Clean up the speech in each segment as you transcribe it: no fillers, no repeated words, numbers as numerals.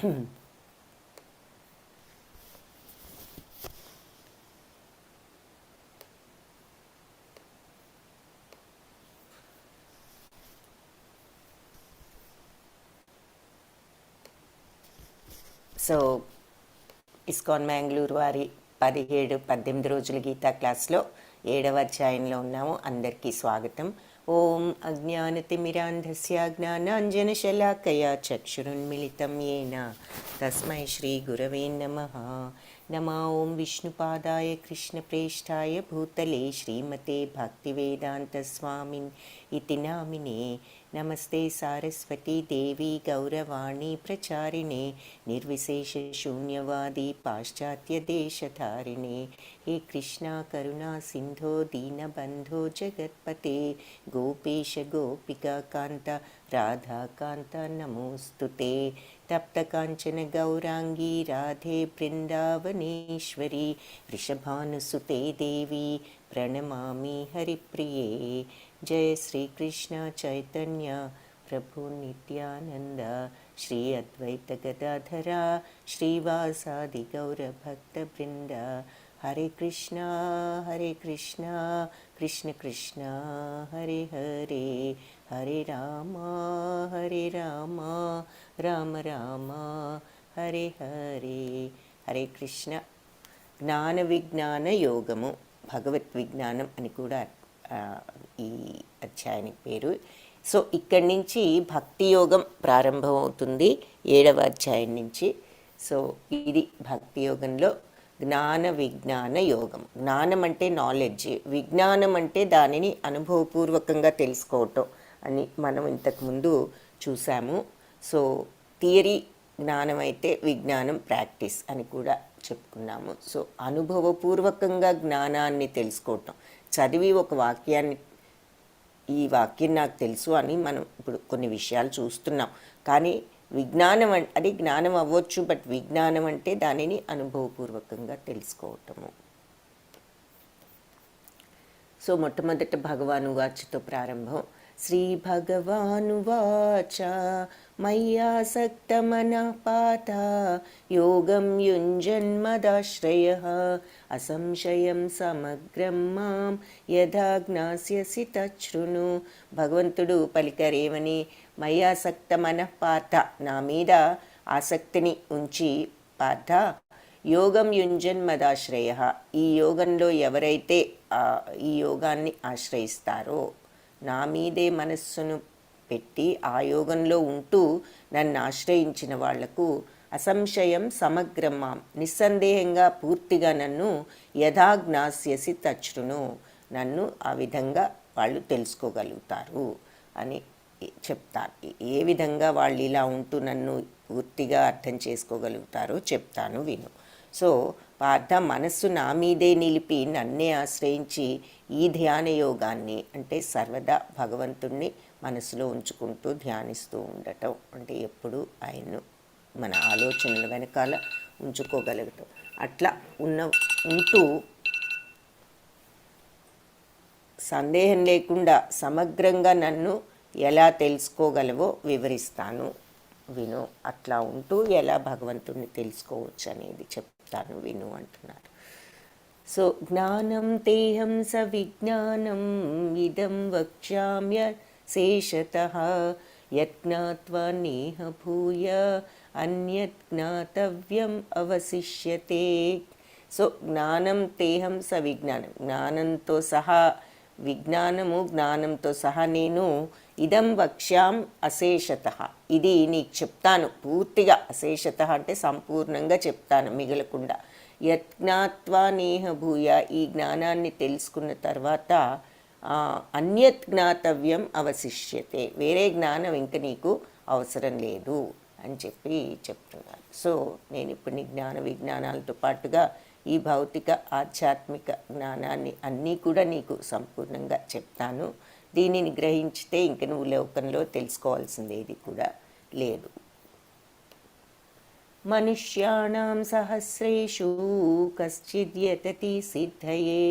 So ISKCON Mangalore వారి 17-18 రోజుల గీతా క్లాస్లో 7వ అధ్యాయంలో ఉన్నాము. అందరికీ స్వాగతం. ఓం అజ్ఞానతిమిరాంధస్య జ్ఞానాంజనశలాకయా చక్షురున్మిళితం యేన తస్మై శ్రీ గురవే నమః. నమో ఓం విష్ణుపాదాయ కృష్ణప్రేష్ఠాయ భూతలే శ్రీమతే భక్తివేదాంతస్వామిన్ ఇతి నామినే. నమస్తే సారస్వతీ దేవి గౌరవాణి ప్రచారిణే నిర్విశేష శూన్యవాది పాశ్చాత్య దేశధారిణే. హే కృష్ణ కరుణా సింధో దీనబంధో జగత్పతే గోపేశ గోపికా కాంత రాధాకాంత నమోస్తుతే. తప్త కాంచన గౌరాంగీ రాధే బృందావనేశ్వరి వృషభానుసుతే దేవి ప్రణమామి హరిప్రియే. జయ శ్రీ కృష్ణ చైతన్య ప్రభు నిత్యానంద శ్రీ అద్వైత గదాధర శ్రీవాసాది గౌరభక్త బృంద. హరే కృష్ణ కృష్ణ కృష్ణ హరే హరే, హరే రామ రామ రామ హరే హరే. హరే కృష్ణ. జ్ఞాన విజ్ఞాన యోగము, భగవత్ విజ్ఞానం అని కూడా ఈ అధ్యాయానికి పేరు. సో ఇక్కడి నుంచి భక్తి యోగం ప్రారంభమవుతుంది 7వ అధ్యాయం నుంచి. సో ఇది భక్తి యోగంలో జ్ఞాన విజ్ఞాన యోగం. జ్ఞానం అంటే నాలెడ్జ్, విజ్ఞానం అంటే దానిని అనుభవపూర్వకంగా తెలుసుకోవటం అని మనం ఇంతకుముందు చూసాము. సో థియరీ జ్ఞానం అయితే విజ్ఞానం ప్రాక్టీస్ అని కూడా చెప్పుకున్నాము. సో అనుభవపూర్వకంగా జ్ఞానాన్ని తెలుసుకోవటం, చదివి ఒక వాక్యాన్ని ఈ వాక్యం నాకు తెలుసు అని మనం ఇప్పుడు కొన్ని విషయాలు చూస్తున్నాం. కానీ విజ్ఞానం అది జ్ఞానం అవ్వచ్చు, బట్ విజ్ఞానం అంటే దానిని అనుభవపూర్వకంగా తెలుసుకోవటము. సో మొట్టమొదట భగవాను వాచతో ప్రారంభం. శ్రీ భగవానువాచ మయ్యాసక్తమనః పార్థ యోగం యుంజన్మదాశ్రయః అసంశయం సమగ్రం మాం యథా జ్ఞాస్యసి తచ్ఛృణు. భగవంతుడు పలికారేమని? మయ్యాసక్తమనః పార్థ, నా మీద ఆసక్తిని ఉంచి పార్థ, యోగం యుంజన్మదాశ్రయః, ఈ యోగంలో ఎవరైతే ఈ యోగాన్ని ఆశ్రయిస్తారో, నా మీదే మనస్సును పెట్టి ఆ యోగంలో ఉంటూ నన్ను ఆశ్రయించిన వాళ్లకు అసంశయం సమగ్రమాం, నిస్సందేహంగా పూర్తిగా నన్ను యథాజ్ఞాస్యసి తచ్ఛృణు, నన్ను ఆ విధంగా వాళ్ళు తెలుసుకోగలుగుతారు అని చెప్తాను. ఏ విధంగా వాళ్ళు ఇలా ఉంటూ నన్ను పూర్తిగా అర్థం చేసుకోగలుగుతారో చెప్తాను, విను. సో పార్థ, మనస్సు నా మీదే నిలిపి నన్నే ఆశ్రయించి ఈ ధ్యాన యోగాన్ని, అంటే సర్వదా భగవంతుణ్ణి మనసులో ఉంచుకుంటూ ధ్యానిస్తూ ఉండటం, అంటే ఎప్పుడు ఆయన్ను మన ఆలోచనల వెనకాల ఉంచుకోగలగటం, అట్లా ఉంటూ సందేహం లేకుండా సమగ్రంగా నన్ను ఎలా తెలుసుకోగలవో వివరిస్తాను, విను. అట్లా ఉంటూ ఎలా భగవంతుణ్ణి తెలుసుకోవచ్చు అనేది చెప్తాను, విను అంటున్నారు. సో జ్ఞానం తేహం స విజ్ఞానం ఇదం వక్ష్యామ్య శేషతః యజ్ఞాత్వా నేహ భూయ అన్యత్ జ్ఞాతవ్యం అవశిష్యతే. సో జ్ఞానం తేహం స విజ్ఞానం, జ్ఞానంతో సహా విజ్ఞానము, జ్ఞానంతో సహా నేను ఇదం వక్ష్యాం అశేషతః, ఇది నీకు చెప్తాను పూర్తిగా. అశేషతః అంటే సంపూర్ణంగా చెప్తాను, మిగలకుండా. యజ్ఞాత్వా నేహ భూయ, ఈ జ్ఞానాన్ని తెలుసుకున్న తర్వాత అన్యత్ జ్ఞాతవ్యం అవశిష్యతే, వేరే జ్ఞానం ఇంక నీకు అవసరం లేదు అని చెప్పి చెప్తున్నారు. సో నేను ఇప్పుడు నీ జ్ఞాన విజ్ఞానాలతో పాటుగా ఈ భౌతిక ఆధ్యాత్మిక జ్ఞానాన్ని అన్నీ కూడా నీకు సంపూర్ణంగా చెప్తాను. దీనిని గ్రహించితే ఇంక నువ్వు లోకంలో తెలుసుకోవాల్సింది ఏది కూడా లేదు. మనుష్యాణం సహస్రేషు కశ్చిద్ యతతి సిద్ధయే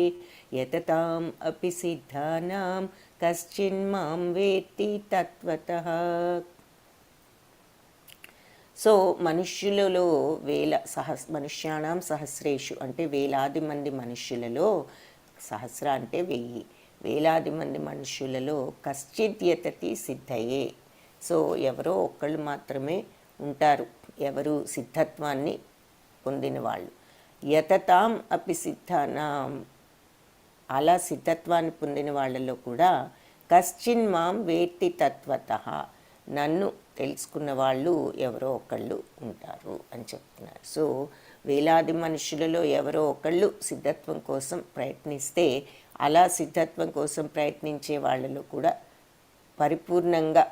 యతతాం అపి సిద్ధానాం కశ్చిన్ మాం వేత్తి తత్వతః. సో మనుష్యులలో మనుష్యాణం సహస్రేషు అంటే వేలాది మంది మనుష్యులలో, సహస్ర అంటే 1000, వేలాది మంది మనుష్యులలో కశ్చిత్ యతతి సిద్ధయే. సో ఎవరో ఒక్కళ్ళు మాత్రమే ఉంటారు ఎవరు సిద్ధత్వాన్ని పొందిన వాళ్ళు. యతతాం అపి సిద్ధానాం, అలా సిద్ధత్వాన్ని పొందిన వాళ్ళలో కూడా కశ్చిన్ మాం వేత్తి తత్వతః, నన్ను తెలుసుకున్న వాళ్ళు ఎవరో ఒకళ్ళు ఉంటారు అని చెప్తున్నారు. సో వేలాది మనుషులలో ఎవరో ఒకళ్ళు సిద్ధత్వం కోసం ప్రయత్నిస్తే, అలా సిద్ధత్వం కోసం ప్రయత్నించే వాళ్ళలో కూడా పరిపూర్ణంగా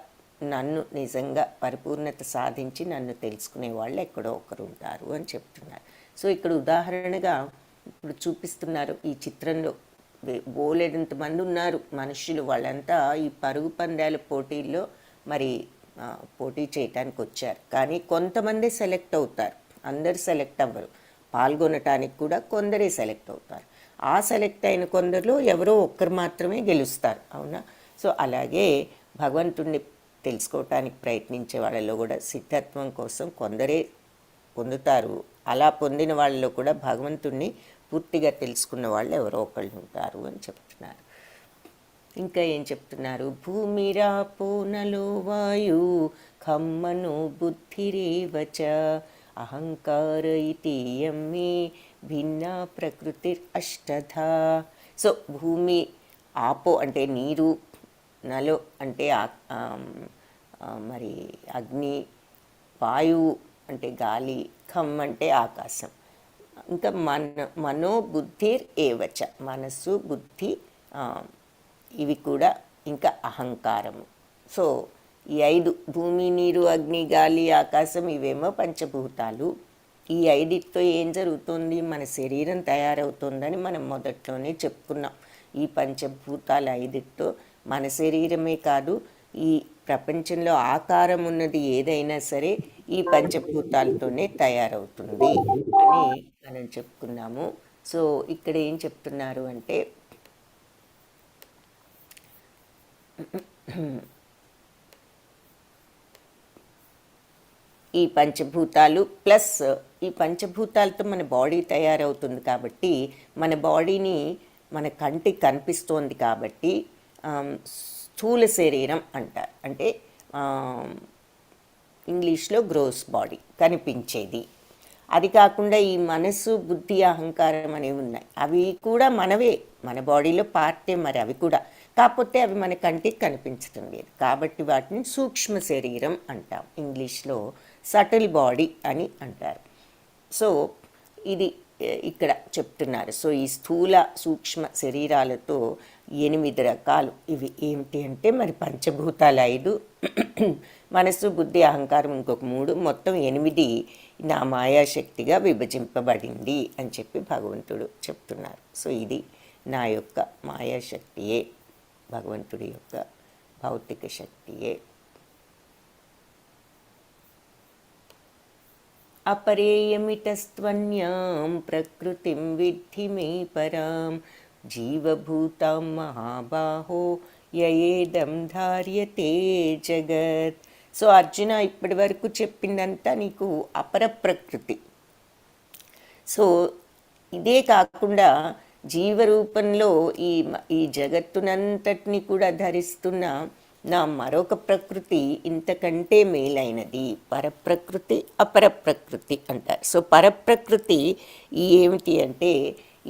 నన్ను నిజంగా పరిపూర్ణత సాధించి నన్ను తెలుసుకునే వాళ్ళు ఎక్కడో ఒకరు ఉంటారు అని చెప్తున్నారు. సో ఇక్కడ ఉదాహరణగా ఇప్పుడు చూపిస్తున్నారు ఈ చిత్రంలో బోలెడంతమంది ఉన్నారు మనుషులు. వాళ్ళంతా ఈ పరుగు పందాల పోటీల్లో మరి పోటీ చేయటానికి వచ్చారు. కానీ కొంతమంది సెలెక్ట్ అవుతారు, అందరు సెలెక్ట్ అవ్వరు. పాల్గొనటానికి కూడా కొందరే సెలెక్ట్ అవుతారు. ఆ సెలెక్ట్ అయిన కొందరిలో ఎవరో ఒక్కరు మాత్రమే గెలుస్తారు, అవునా? సో అలాగే భగవంతుడిని తెలుసుకోవటానికి ప్రయత్నించే వాళ్ళలో కూడా సిద్ధత్వం కోసం కొందరే పొందుతారు. అలా పొందిన వాళ్ళలో కూడా భగవంతుడిని పూర్తిగా తెలుసుకున్న వాళ్ళు ఎవరో ఒకళ్ళు ఉంటారు అని చెప్తున్నారు. ఇంకా ఏం చెప్తున్నారు? భూమిరాపో నలో వాయు ఖమ్మనో బుద్ధిరేవచ అహంకార ఇతీయం మే భిన్నా ప్రకృతి అష్టధా. సో భూమి, ఆపో అంటే నీరు, నలో అంటే మరి అగ్ని, వాయువు అంటే గాలి, ఖమ్ అంటే ఆకాశం, ఇంకా మనోబుద్ధిర్ ఏవచ మనస్సు, బుద్ధి, ఇవి కూడా, ఇంకా అహంకారము. సో ఈ 5 భూమి, నీరు, అగ్ని, గాలి, ఆకాశం ఇవేమో పంచభూతాలు. ఈ 5తో ఏం జరుగుతుంది? మన శరీరం తయారవుతుందని మనం మొదట్లోనే చెప్పుకున్నాం. ఈ పంచభూతాల 5తో మన శరీరమే కాదు, ఈ ప్రపంచంలో ఆకారం ఉన్నది ఏదైనా సరే ఈ పంచభూతాలతోనే తయారవుతుంది అని మనం చెప్పుకున్నాము. సో ఇక్కడ ఏం చెప్తున్నారు అంటే ఈ పంచభూతాలు ప్లస్ ఈ పంచభూతాలతో మన బాడీ తయారవుతుంది కాబట్టి, మన బాడీని మన కంటికి కనిపిస్తోంది కాబట్టి స్థూల శరీరం అంటారు. అంటే ఇంగ్లీష్లో గ్రోస్ బాడీ, కనిపించేది. అది కాకుండా ఈ మనసు, బుద్ధి, అహంకారం అనేవి ఉన్నాయి. అవి కూడా మనవే, మన బాడీలో పార్టే మరి అవి కూడా. కాకపోతే అవి మన కంటికి కనిపించడం లేదు కాబట్టి వాటిని సూక్ష్మ శరీరం అంటాం. ఇంగ్లీష్లో సటిల్ బాడీ అని అంటారు. సో ఇది ఇక్కడ చెప్తున్నారు. సో ఈ స్థూల సూక్ష్మ శరీరాలతో 8 రకాలు. ఇవి ఏమిటి అంటే మరి పంచభూతాలు 5, మనస్సు, బుద్ధి, అహంకారం ఇంకొక 3, మొత్తం 8 నా మాయాశక్తిగా విభజింపబడింది అని చెప్పి భగవంతుడు చెప్తున్నారు. సో ఇది నా యొక్క మాయాశక్తియే, భగవంతుడి యొక్క భౌతిక శక్తియే. అపరేయమితస్త్వన్యాం ప్రకృతిం విద్ధి మే పరాం జీవభూతాం మహాబాహో యయేదం ధార్యతే జగత్. సో అర్జున, ఇప్పటి వరకు చెప్పిందంతా నీకు అపర ప్రకృతి. సో ఇదే కాకుండా జీవరూపంలో ఈ జగత్తునంతటిని కూడా ధరిస్తున్న నా మరొక ప్రకృతి ఇంతకంటే మేలైనది. పరప్రకృతి, అపరప్రకృతి అంటారు. సో పరప్రకృతి ఏమిటి అంటే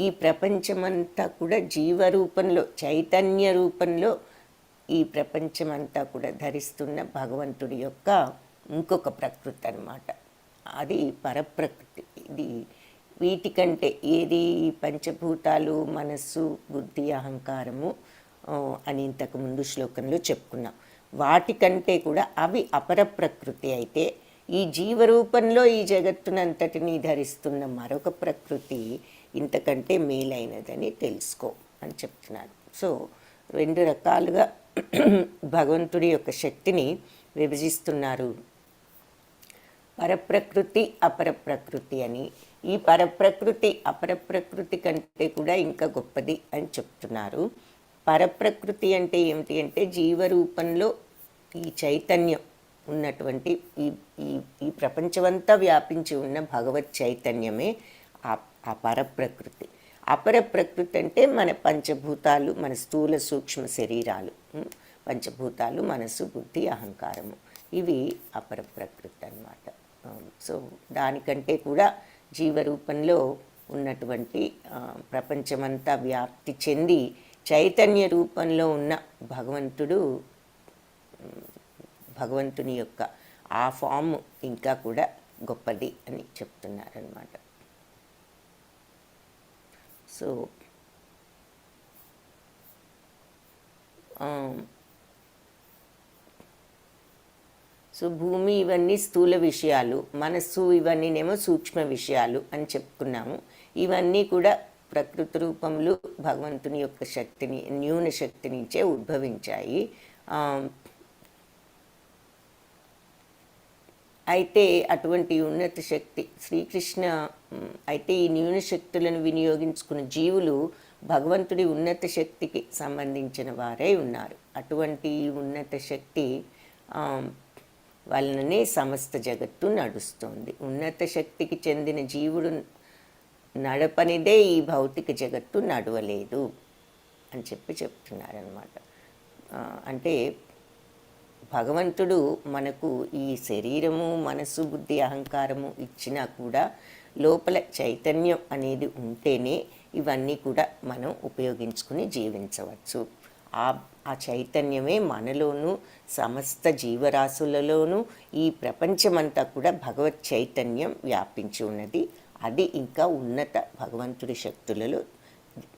ఈ ప్రపంచమంతా కూడా జీవరూపంలో, చైతన్య రూపంలో ఈ ప్రపంచమంతా కూడా ధరిస్తున్న భగవంతుడి యొక్క ఇంకొక ప్రకృతి అన్నమాట. అది పరప్రకృతి. ఇది వీటికంటే ఏది? పంచభూతాలు, మనస్సు, బుద్ధి, అహంకారము అని ఇంతకుముందు శ్లోకంలో చెప్పుకున్నాం. వాటికంటే కూడా అవి అపర ప్రకృతి అయితే, ఈ జీవరూపంలో ఈ జగత్తునంతటినీ ధరిస్తున్న మరొక ప్రకృతి ఇంతకంటే మేలైనదని తెలుసుకో అని చెప్తున్నారు. సో 2 రకాలుగా భగవంతుడి యొక్క శక్తిని విభజిస్తున్నారు, పరప్రకృతి, అపరప్రకృతి అని. ఈ పరప్రకృతి అపరప్రకృతి కంటే కూడా ఇంకా గొప్పది అని చెప్తున్నారు. పరప్రకృతి అంటే ఏమిటి అంటే జీవరూపంలో ఈ చైతన్యం ఉన్నటువంటి ఈ ఈ ఈ ప్రపంచమంతా వ్యాపించి ఉన్న భగవత్ చైతన్యమే ఆ పరప్రకృతి. అపర ప్రకృతి అంటే మన పంచభూతాలు, మన స్థూల సూక్ష్మ శరీరాలు, పంచభూతాలు మనసు, బుద్ధి, అహంకారము, ఇవి అపర ప్రకృతి అన్నమాట. సో దానికంటే కూడా జీవరూపంలో ఉన్నటువంటి ప్రపంచమంతా వ్యాప్తి చెంది చైతన్య రూపంలో ఉన్న భగవంతుని యొక్క ఆ ఫామ్ ఇంకా కూడా గొప్పది అని చెప్తున్నారన్నమాట. సో భూమి ఇవన్నీ స్థూల విషయాలు, మనస్సు ఇవన్నీనేమో సూక్ష్మ విషయాలు అని చెప్పుకున్నాము. ఇవన్నీ కూడా ప్రకృతి రూపంలో భగవంతుని యొక్క శక్తిని, న్యూన శక్తి నుంచే ఉద్భవించాయి. అయితే అటువంటి ఉన్నత శక్తి శ్రీకృష్ణ అయితే ఈ న్యూన శక్తులను వినియోగించుకున్న జీవులు భగవంతుడి ఉన్నత శక్తికి సంబంధించిన వారే ఉన్నారు. అటువంటి ఉన్నత శక్తి వలననే సమస్త జగత్తు నడుస్తుంది. ఉన్నత శక్తికి చెందిన జీవుడు నడపనిదే ఈ భౌతిక జగత్తు నడవలేదు అని చెప్తున్నారనమాట. అంటే భగవంతుడు మనకు ఈ శరీరము, మనసు, బుద్ధి, అహంకారము ఇచ్చినా కూడా లోపల చైతన్యం అనేది ఉంటేనే ఇవన్నీ కూడా మనం ఉపయోగించుకుని జీవించవచ్చు. ఆ చైతన్యమే మనలోనూ సమస్త జీవరాశులలోనూ ఈ ప్రపంచమంతా కూడా భగవత్ చైతన్యం వ్యాపించి ఉన్నది. అది ఇంకా ఉన్నత భగవంతుడి శక్తులలో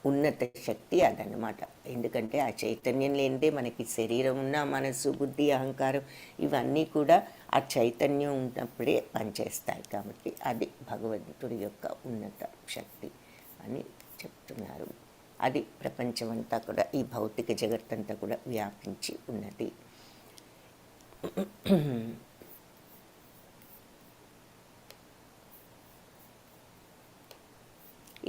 ఉన్నత శక్తి అదన్నమాట. ఎందుకంటే ఆ చైతన్యం లేనిదే మనకి శరీరం ఉన్న, మనసు, బుద్ధి, అహంకారం ఇవన్నీ కూడా ఆ చైతన్యం ఉన్నప్పుడే పనిచేస్తాయి. కాబట్టి అది భగవంతుడి యొక్క ఉన్నత శక్తి అని చెప్తున్నారు. అది ప్రపంచమంతా కూడా, ఈ భౌతిక జగత్తంతా కూడా వ్యాపించి ఉన్నది.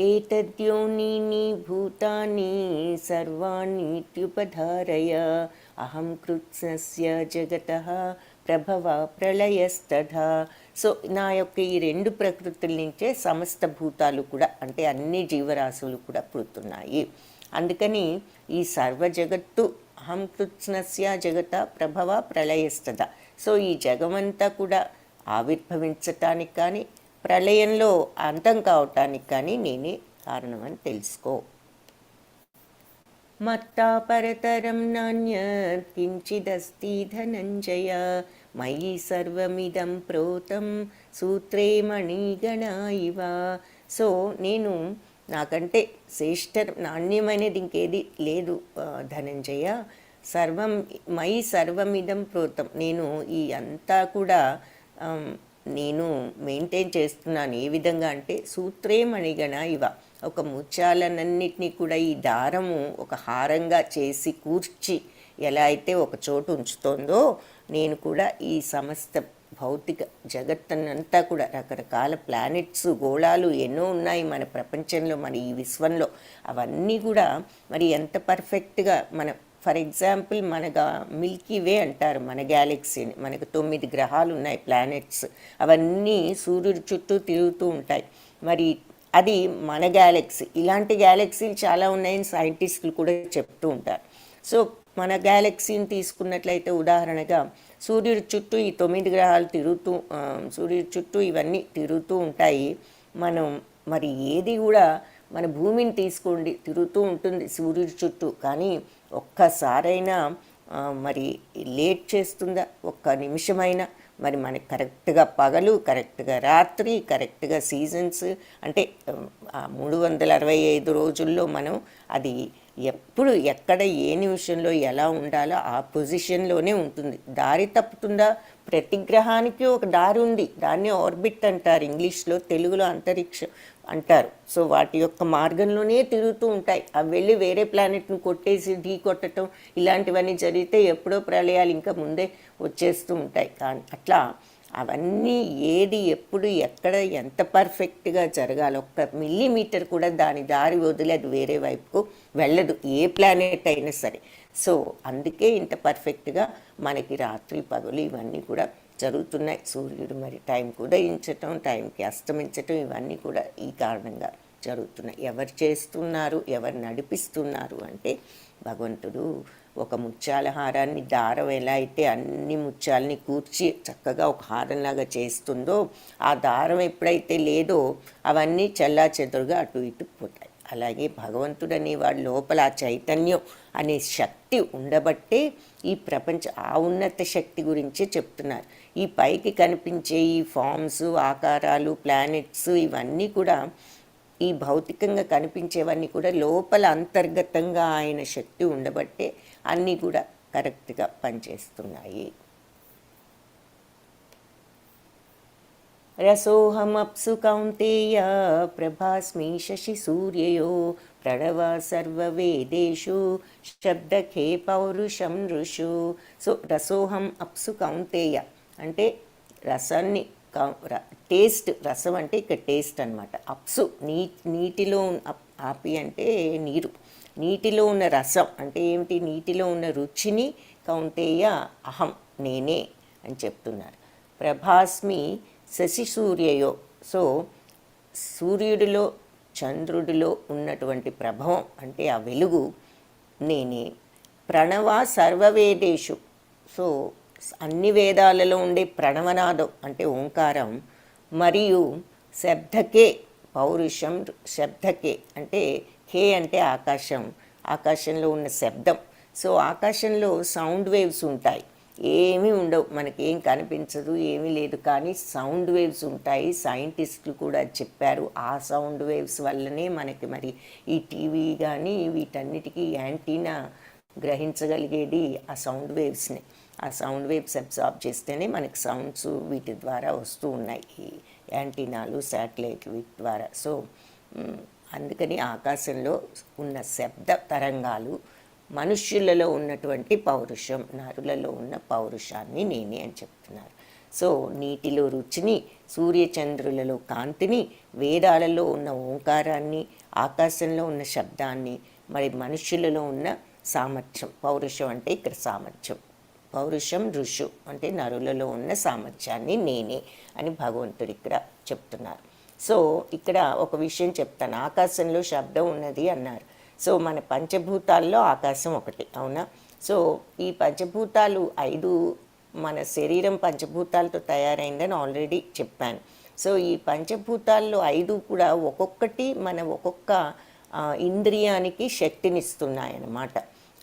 ఏతద్యోనీని భూతాని సర్వాణీత్యుపధారయ అహం కృత్స్నస్య జగతః ప్రభవ ప్రళయస్తథా. సో నా యొక్క ఈ రెండు ప్రకృతుల నుంచే సమస్త భూతాలు కూడా, అంటే అన్ని జీవరాశులు కూడా పుడుతున్నాయి. అందుకని ఈ సర్వ జగత్తు అహం కృత్స్నస్య జగత ప్రభవ ప్రళయస్తథ. సో ఈ జగమంతా కూడా ఆవిర్భవించటానికి కానీ ప్రళయంలో అంతం కావటానికి కానీ నేనే కారణమని తెలుసుకో. మత్తా పరతరం నాన్యత్ కించిదస్తి ధనంజయ మయి సర్వమిదం ప్రోతం సూత్రే మణిగణ ఇవ. సో నేను నాకంటే శ్రేష్ఠ నాణ్యమైనది ఇంకేది లేదు ధనంజయ. మయి సర్వమిదం ప్రోతం, నేను ఈ అంతా కూడా నేను మెయింటైన్ చేస్తున్నాను. ఏ విధంగా అంటే సూత్రే మణిగణ ఇవ, ఒక ముత్యాలన్నిటినీ కూడా ఈ దారము ఒక హారంగా చేసి కూర్చి ఎలా అయితే ఒక చోటు ఉంచుతోందో, నేను కూడా ఈ సమస్త భౌతిక జగత్తనంతా కూడా, రకరకాల ప్లానెట్స్, గోళాలు ఎన్నో ఉన్నాయి మన ప్రపంచంలో, మన ఈ విశ్వంలో, అవన్నీ కూడా మరి ఎంత పర్ఫెక్ట్గా మన, ఫర్ ఎగ్జాంపుల్ మన మిల్కీ వే అంటారు మన గ్యాలక్సీని. మనకు 9 గ్రహాలు ఉన్నాయి, ప్లానెట్స్. అవన్నీ సూర్యుడి చుట్టూ తిరుగుతూ ఉంటాయి. మరి అది మన గ్యాలక్సీ. ఇలాంటి గ్యాలక్సీలు చాలా ఉన్నాయని సైంటిస్టులు కూడా చెప్తూ ఉంటారు. సో మన గ్యాలక్సీని తీసుకున్నట్లయితే ఉదాహరణగా సూర్యుడి చుట్టూ ఈ 9 గ్రహాలు సూర్యుడి చుట్టూ ఇవన్నీ తిరుగుతూ ఉంటాయి. మనం మరి ఏది కూడా, మన భూమిని తీసుకోండి, తిరుగుతూ ఉంటుంది సూర్యుడి చుట్టూ, కానీ ఒక్కసారైనా మరి లేట్ చేస్తుందా? ఒక్క నిమిషమైనా? మరి మనకి కరెక్ట్గా పగలు, కరెక్ట్గా రాత్రి, కరెక్ట్గా సీజన్స్, అంటే 365 రోజుల్లో మనం అది ఎప్పుడు ఎక్కడ ఏ నిమిషంలో ఎలా ఉండాలో ఆ పొజిషన్లోనే ఉంటుంది. దారి తప్పుతుందా? ప్రతి గ్రహానికి ఒక దారి ఉంది, దాన్ని ఆర్బిట్ అంటారు ఇంగ్లీష్లో, తెలుగులో అంతరిక్షం అంటారు. సో వాటి యొక్క మార్గంలోనే తిరుగుతూ ఉంటాయి. అవి వెళ్ళి వేరే ప్లానెట్ను కొట్టేసి ఢీ కొట్టడం ఇలాంటివన్నీ జరిగితే ఎప్పుడో ప్రళయాలు ఇంకా ముందే వచ్చేస్తూ ఉంటాయి. కానీ అట్లా అవన్నీ ఏది ఎప్పుడు ఎక్కడ ఎంత పర్ఫెక్ట్గా జరగాలి, ఒక్క మిల్లీమీటర్ కూడా దాని దారి వదిలి అది వేరే వైపుకు వెళ్ళదు, ఏ ప్లానెట్ అయినా సరే. సో అందుకే ఇంత పర్ఫెక్ట్గా మనకి రాత్రి పగలు ఇవన్నీ కూడా జరుగుతున్నాయి. సూర్యుడు మరి టైంకి ఉదయించటం, టైంకి అస్తమించటం, ఇవన్నీ కూడా ఈ కారణంగా జరుగుతున్నాయి. ఎవరు చేస్తున్నారు, ఎవరు నడిపిస్తున్నారు అంటే భగవంతుడు ఒక ముత్యాల హారాన్ని దారం ఎలా అయితే అన్ని ముత్యాలని కూర్చి చక్కగా ఒక హారంలాగా చేస్తుందో, ఆ దారం ఎప్పుడైతే లేదో అవన్నీ చెల్లాచెదురుగా అటు ఇటు పోతాయి. అలాగే భగవంతుడు అనేవాడు లోపల ఆ చైతన్యం అనే శక్తి ఉండబట్టే ఈ ప్రపంచ ఆ ఉన్నత శక్తి గురించే చెప్తున్నారు. ఈ పైకి కనిపించే ఈ ఫామ్స్, ఆకారాలు, ప్లానెట్స్ ఇవన్నీ కూడా, ఈ భౌతికంగా కనిపించేవన్నీ కూడా లోపల అంతర్గతంగా ఆయన శక్తి ఉండబట్టే అన్నీ కూడా కరెక్ట్గా పనిచేస్తున్నాయి. రసోహమప్సు కౌంతేయ ప్రభాస్మి శశి సూర్యయో ప్రణవ సర్వవేదేషు శబ్దఖే పౌరుషం ఋషు. సో రసోహం అప్సు కౌంతేయ అంటే రసాన్ని, టేస్ట్, రసం అంటే ఇక్కడ టేస్ట్ అనమాట. అప్సు నీటిలో, ఆపి అంటే నీరు, నీటిలో ఉన్న రసం అంటే ఏమిటి, నీటిలో ఉన్న రుచిని కౌంతేయ అహం నేనే అని చెప్తున్నారు. ప్రభాస్మి శశి సూర్యయో, సో సూర్యుడిలో చంద్రుడిలో ఉన్నటువంటి ప్రభావం అంటే ఆ వెలుగు నేనే. ప్రణవ సర్వవేదేషు, సో అన్ని వేదాలలో ఉండే ప్రణవనాదం అంటే ఓంకారం, మరియు శబ్దకే పౌరుషం, శబ్దకే అంటే హే అంటే ఆకాశం, ఆకాశంలో ఉన్న శబ్దం. సో ఆకాశంలో సౌండ్ వేవ్స్ ఉంటాయి, ఏమీ ఉండవు, మనకేం కనిపించదు, ఏమీ లేదు, కానీ సౌండ్ వేవ్స్ ఉంటాయి. సైంటిస్టులు కూడా చెప్పారు, ఆ సౌండ్ వేవ్స్ వల్లనే మనకి మరి ఈ టీవీ కానీ వీటన్నిటికీ యాంటీనా గ్రహించగలిగేది ఆ సౌండ్ వేవ్స్ని. ఆ సౌండ్ వేవ్స్ అబ్జార్బ్ చేస్తేనే మనకి సౌండ్స్ వీటి ద్వారా వస్తూ ఉన్నాయి, ఈ యాంటీనాలు, శాటిలైట్లు వీటి ద్వారా. సో అందుకని ఆకాశంలో ఉన్న శబ్ద తరంగాలు మనుష్యులలో ఉన్నటువంటి పౌరుషం, నరులలో ఉన్న పౌరుషాన్ని నేనే అని చెప్తున్నారు. సో నీటిలో రుచిని, సూర్యచంద్రులలో కాంతిని, వేదాలలో ఉన్న ఓంకారాన్ని, ఆకాశంలో ఉన్న శబ్దాన్ని, మరి మనుష్యులలో ఉన్న సామర్థ్యం, పౌరుషం అంటే ఇక్కడ సామర్థ్యం, పౌరుషం ఋషు అంటే నరులలో ఉన్న సామర్థ్యాన్ని నేనే అని భగవంతుడు ఇక్కడ చెప్తున్నారు. సో ఇక్కడ ఒక విషయం చెప్తాను, ఆకాశంలో శబ్దం ఉన్నది అన్నారు. సో మన పంచభూతాల్లో ఆకాశం ఒకటి, అవునా? సో ఈ పంచభూతాలు 5, మన శరీరం పంచభూతాలతో తయారైందని ఆల్రెడీ చెప్పాను. సో ఈ పంచభూతాల్లో 5 కూడా ఒక్కొక్కటి మన ఒక్కొక్క ఇంద్రియానికి శక్తినిస్తున్నాయన్నమాట.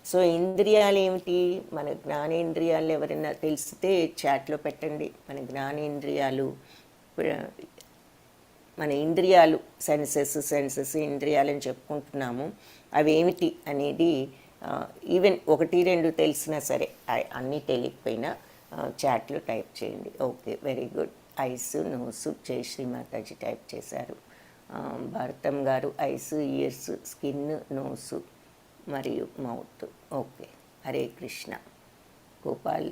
సో ఇంద్రియాలు ఏమిటి, మన జ్ఞానేంద్రియాలు ఎవరైనా తెలిస్తే చాట్లో పెట్టండి. మన జ్ఞానేంద్రియాలు, మన ఇంద్రియాలు, సెన్సెస్ ఇంద్రియాలని చెప్పుకుంటున్నాము, అవి ఏమిటి అనేది ఈవెన్ 1, 2 తెలిసినా సరే, అన్నీ తెలియకపోయినా చాట్లో టైప్ చేయండి. Okay, very good. Ice, nose, జై శ్రీమాతాజీ టైప్ చేశారు. భారతం గారు ఐస్, ఇయర్స్, స్కిన్, నోసు మరియు mouth. Okay, Hare Krishna. Gopal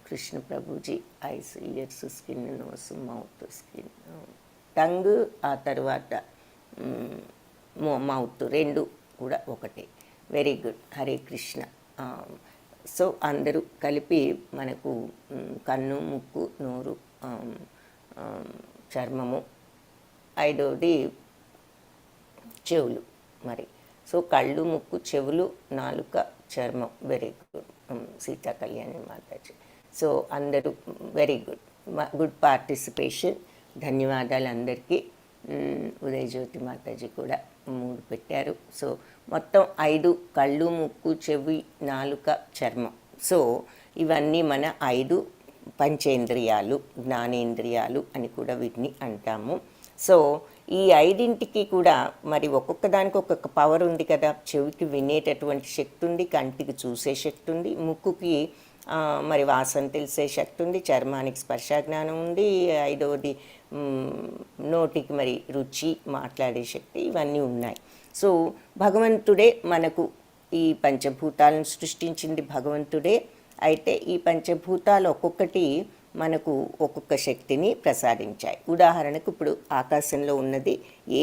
Krishna Prabhuji ice, years, skin, nose, mouth, skin, tongue, ఆ తర్వాత మౌత్, 2 కూడా ఒకటే. Very good, Hare Krishna. So అందరూ కలిపి మనకు కన్ను, ముక్కు, నోరు, చర్మము, 5వది చెవులు. మరి సో కళ్ళు, ముక్కు, చెవులు, నాలుక, చర్మం. Very good, Sita Kalyani Mataji. So అందరూ వెరీ గుడ్, గుడ్ పార్టిసిపేషన్. ధన్యవాదాలు అందరికీ. ఉదయజ్యోతి మాతాజీ కూడా 3 పెట్టారు. సో మొత్తం 5, కళ్ళు, ముక్కు, చెవి, నాలుక, చర్మం. సో ఇవన్నీ మన 5 పంచేంద్రియాలు, జ్ఞానేంద్రియాలు అని కూడా వీటిని అంటాము. సో ఈ 5ంటికి కూడా మరి ఒక్కొక్క దానికి ఒక్కొక్క పవర్ ఉంది కదా. చెవికి వినేటటువంటి శక్తి ఉంది, కంటికి చూసే శక్తి ఉంది, ముక్కుకి మరి వాసన తెలిసే శక్తి ఉంది, చర్మానికి స్పర్శ జ్ఞానం ఉంది, 5వది నోటికి మరి రుచి, మాట్లాడే శక్తి, ఇవన్నీ ఉన్నాయి. సో భగవంతుడే మనకు ఈ పంచభూతాలను సృష్టించింది భగవంతుడే. అయితే ఈ పంచభూతాలు ఒక్కొక్కటి మనకు ఒక్కొక్క శక్తిని ప్రసాదించాయి. ఉదాహరణకు ఇప్పుడు ఆకాశంలో ఉన్నది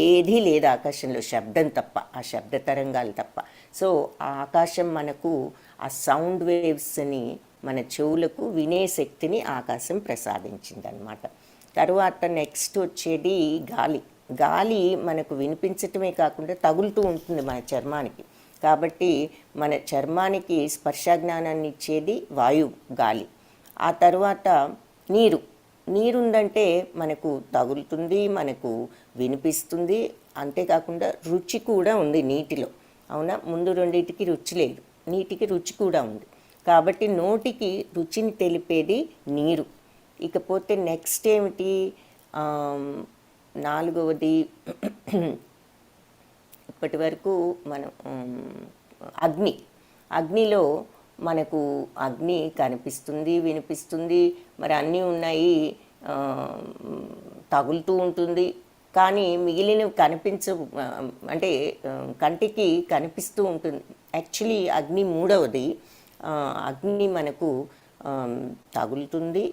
ఏదీ లేదు, ఆకాశంలో శబ్దం తప్ప, ఆ శబ్ద తరంగాలు తప్ప. సో ఆ ఆకాశం మనకు ఆ సౌండ్ వేవ్స్ని మన చెవులకు వినే శక్తిని ఆకాశం ప్రసాదించిందనమాట. తరువాత నెక్స్ట్ వచ్చేది గాలి. గాలి మనకు వినిపించటమే కాకుండా తగులుతూ ఉంటుంది మన చర్మానికి. కాబట్టి మన చర్మానికి స్పర్శజ్ఞానాన్ని ఇచ్చేది వాయు గాలి. ఆ తర్వాత నీరు. నీరుందంటే మనకు తగులుతుంది, మనకు వినిపిస్తుంది. అంతేకాకుండా రుచి కూడా ఉంది నీటిలో, అవునా? ముందు రెండింటికి రుచి లేదు, నీటికి రుచి కూడా ఉంది. కాబట్టి నోటికి రుచిని తెలిపేది నీరు. ఇకపోతే నెక్స్ట్ ఏమిటి, నాలుగవది ఇప్పటి వరకు మనం అగ్ని. అగ్నిలో మనకు అగ్ని కనిపిస్తుంది, వినిపిస్తుంది, మరి అన్నీ ఉన్నాయి, తగులుతూ ఉంటుంది. కానీ మిగిలినవి కనిపించవు, అంటే కంటికి కనిపిస్తూ ఉంటుంది. యాక్చువల్లీ అగ్ని మూడవది. అగ్ని మనకు తగులుతుంది,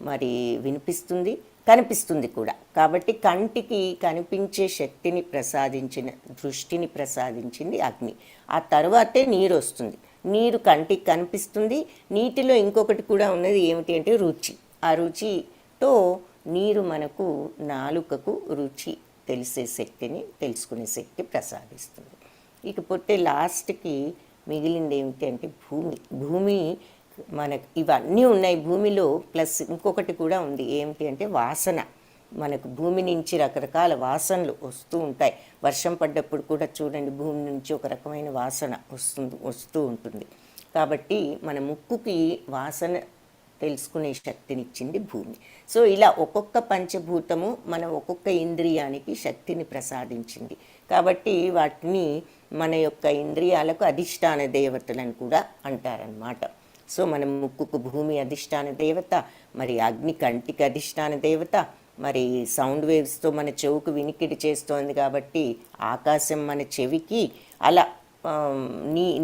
మరి వినిపిస్తుంది, కనిపిస్తుంది కూడా. కాబట్టి కంటికి కనిపించే శక్తిని ప్రసాదించిన, దృష్టిని ప్రసాదించింది అగ్ని. ఆ తర్వాతే నీరు వస్తుంది. నీరు కంటికి కనిపిస్తుంది. నీటిలో ఇంకొకటి కూడా ఉన్నది, ఏమిటి అంటే రుచి. ఆ రుచితో నీరు మనకు నాలుకకు రుచి తెలిసే శక్తిని, తెలుసుకునే శక్తి ప్రసాదిస్తుంది. ఇకపోతే లాస్ట్కి మిగిలింది ఏమిటి అంటే భూమి. భూమి మనకు ఇవన్నీ ఉన్నాయి భూమిలో, ప్లస్ ఇంకొకటి కూడా ఉంది, ఏమిటి అంటే వాసన. మనకు భూమి నుంచి రకరకాల వాసనలు వస్తూ ఉంటాయి. వర్షం పడ్డప్పుడు కూడా చూడండి, భూమి నుంచి ఒక రకమైన వాసన వస్తూ ఉంటుంది. కాబట్టి మన ముక్కుకి వాసన తెలుసుకునే శక్తినిచ్చింది భూమి. సో ఇలా ఒక్కొక్క పంచభూతము మన ఒక్కొక్క ఇంద్రియానికి శక్తిని ప్రసాదించింది. కాబట్టి వాటిని మన యొక్క ఇంద్రియాలకు అధిష్టాన దేవతలను కూడా అంటారనమాట. సో మన ముక్కుకు భూమి అధిష్టాన దేవత, మరి అగ్ని కంటికి అధిష్టాన దేవత, మరి సౌండ్ వేవ్స్తో మన చెవుకు వినికిడి చేస్తోంది కాబట్టి ఆకాశం మన చెవికి, అలా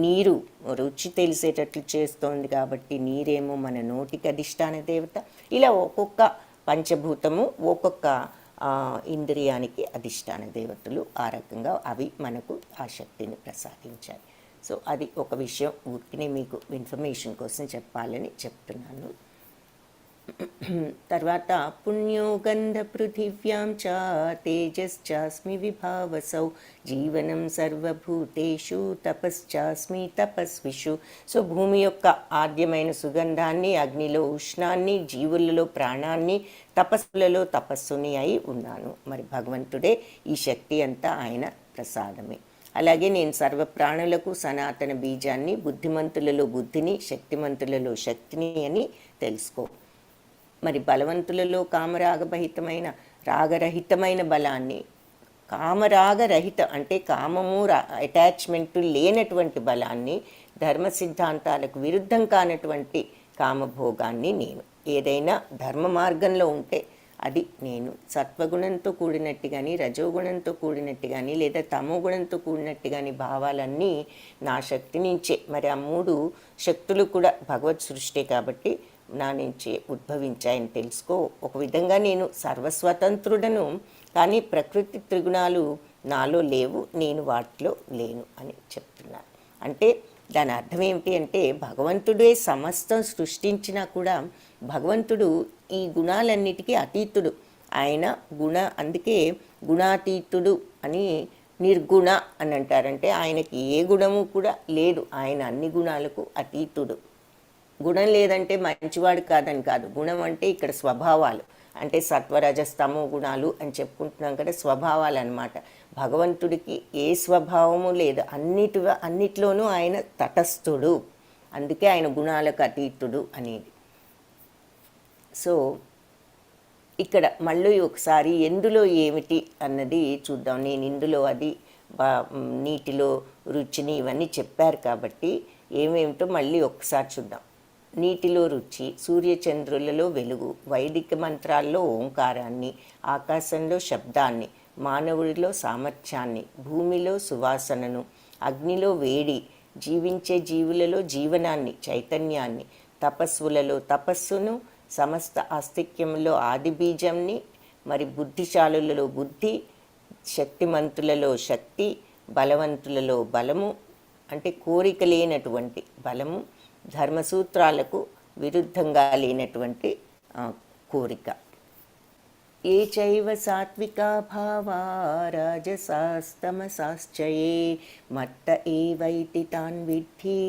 నీరు రుచి తెలిసేటట్లు చేస్తోంది కాబట్టి నీరేమో మన నోటికి అధిష్టాన దేవత. ఇలా ఒక్కొక్క పంచభూతము ఒక్కొక్క ఇంద్రియానికి అధిష్టాన దేవతలు. ఆ రకంగా అవి మనకు ఆ శక్తిని ప్రసాదించాయి. సో అది ఒక విషయం, ఊరికినే మీకు ఇన్ఫర్మేషన్ కోసం చెప్పాలని చెప్తున్నాను. తర్వాత పుణ్యో గంధ పృథివ్యాం చ తేజశ్చాస్మి విభావసౌ జీవనం సర్వభూతేషు తపశ్చాస్మి తపస్విషు. సో భూమి యొక్క ఆద్యమైన సుగంధాన్ని, అగ్నిలో ఉష్ణాన్ని, జీవులలో ప్రాణాన్ని, తపస్సులలో తపస్సుని అయి ఉన్నాను. మరి భగవంతుడే ఈ శక్తి అంతా ఆయన ప్రసాదమే. అలాగే నేను సర్వప్రాణులకు సనాతన బీజాన్ని, బుద్ధిమంతులలో బుద్ధిని, శక్తిమంతులలో శక్తిని అని తెలుసుకో. మరి బలవంతులలో కామరాగరహితమైన రాగరహితమైన బలాన్ని, కామరాగరహిత అంటే కామము అటాచ్మెంటు లేనటువంటి బలాన్ని, ధర్మ సిద్ధాంతాలకు విరుద్ధం కానటువంటి కామభోగాన్ని నేను. ఏదైనా ధర్మ మార్గంలో ఉంటే అది నేను. సత్వగుణంతో కూడినట్టు కానీ, రజోగుణంతో కూడినట్టు కానీ, లేదా తమో గుణంతో కూడినట్టు కానీ భావాలన్నీ నా శక్తి నుంచే. మరి ఆ మూడు శక్తులు కూడా భగవత్ సృష్టి కాబట్టి నా నుంచి ఉద్భవించాయని తెలుసుకో. ఒక విధంగా నేను సర్వస్వతంత్రుడను, కానీ ప్రకృతి త్రిగుణాలు నాలో లేవు, నేను వాటిలో లేను అని చెప్తున్నాను. అంటే దాని అర్థం ఏమిటి అంటే భగవంతుడే సమస్తం సృష్టించినా కూడా భగవంతుడు ఈ గుణాలన్నిటికీ అతీతుడు. ఆయన అందుకే గుణాతీతుడు అని, నిర్గుణ అని అంటారంటే ఆయనకి ఏ గుణము కూడా లేదు, ఆయన అన్ని గుణాలకు అతీతుడు. గుణం లేదంటే మంచివాడు కాదని కాదు. గుణం అంటే ఇక్కడ స్వభావాలు, అంటే సత్వరజస్తమో గుణాలు అని చెప్పుకుంటున్నాం కదా, స్వభావాలు అన్నమాట. భగవంతుడికి ఏ స్వభావము లేదు, అన్నిట్లోనూ ఆయన తటస్థుడు. అందుకే ఆయన గుణాలకు అతీతుడు అనేది. సో ఇక్కడ మళ్ళీ ఒకసారి ఎందులో ఏమిటి అన్నది చూద్దాం. నేను ఇందులో అది నీటిలో రుచిని ఇవన్నీ చెప్పారు కాబట్టి ఏమేమిటో మళ్ళీ ఒకసారి చూద్దాం. నీటిలో రుచి, సూర్యచంద్రులలో వెలుగు, వైదిక మంత్రాల్లో ఓంకారాన్ని, ఆకాశంలో శబ్దాన్ని, మానవుడిలో సామర్థ్యాన్ని, భూమిలో సువాసనను, అగ్నిలో వేడి, జీవించే జీవులలో జీవనాన్ని, చైతన్యాన్ని, తపస్సులలో తపస్సును, సమస్త ఆస్తిక్యంలో ఆది బీజంని, మరి బుద్ధిశాలులలో బుద్ధి, శక్తిమంతులలో శక్తి, బలవంతులలో బలము, అంటే కోరిక లేనటువంటి బలము, ధర్మసూత్రాలకు విరుద్ధంగా లేనటువంటి కోరిక. ఏ చైవ సాత్వికా భావా రాజసాస్తమసాశ్చయే మత్త ఏవైతి తాన్ విద్ధి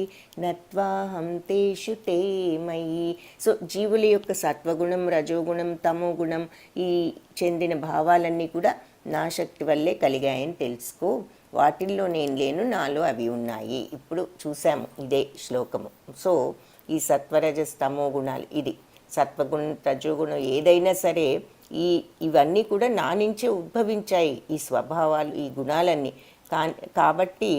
నత్వాహం తేషు తే మయి. సో జీవుల యొక్క సత్వగుణం, రజోగుణం, తమోగుణం ఈ చెందిన భావాలన్నీ కూడా నా శక్తి వల్లే కలిగాయని తెలుసుకో, వాటిల్లో నేను లేను, నాలో అవి ఉన్నాయి. ఇప్పుడు చూసాము ఇదే శ్లోకము. సో ఈ సత్వరజస్ తమో గుణాలు, ఇది సత్వగుణం రజోగుణం ఏదైనా సరే ఇవన్నీ కూడా నా నుంచే ఉద్భవించాయి, ఈ స్వభావాలు, ఈ గుణాలన్నీ. కాబట్టి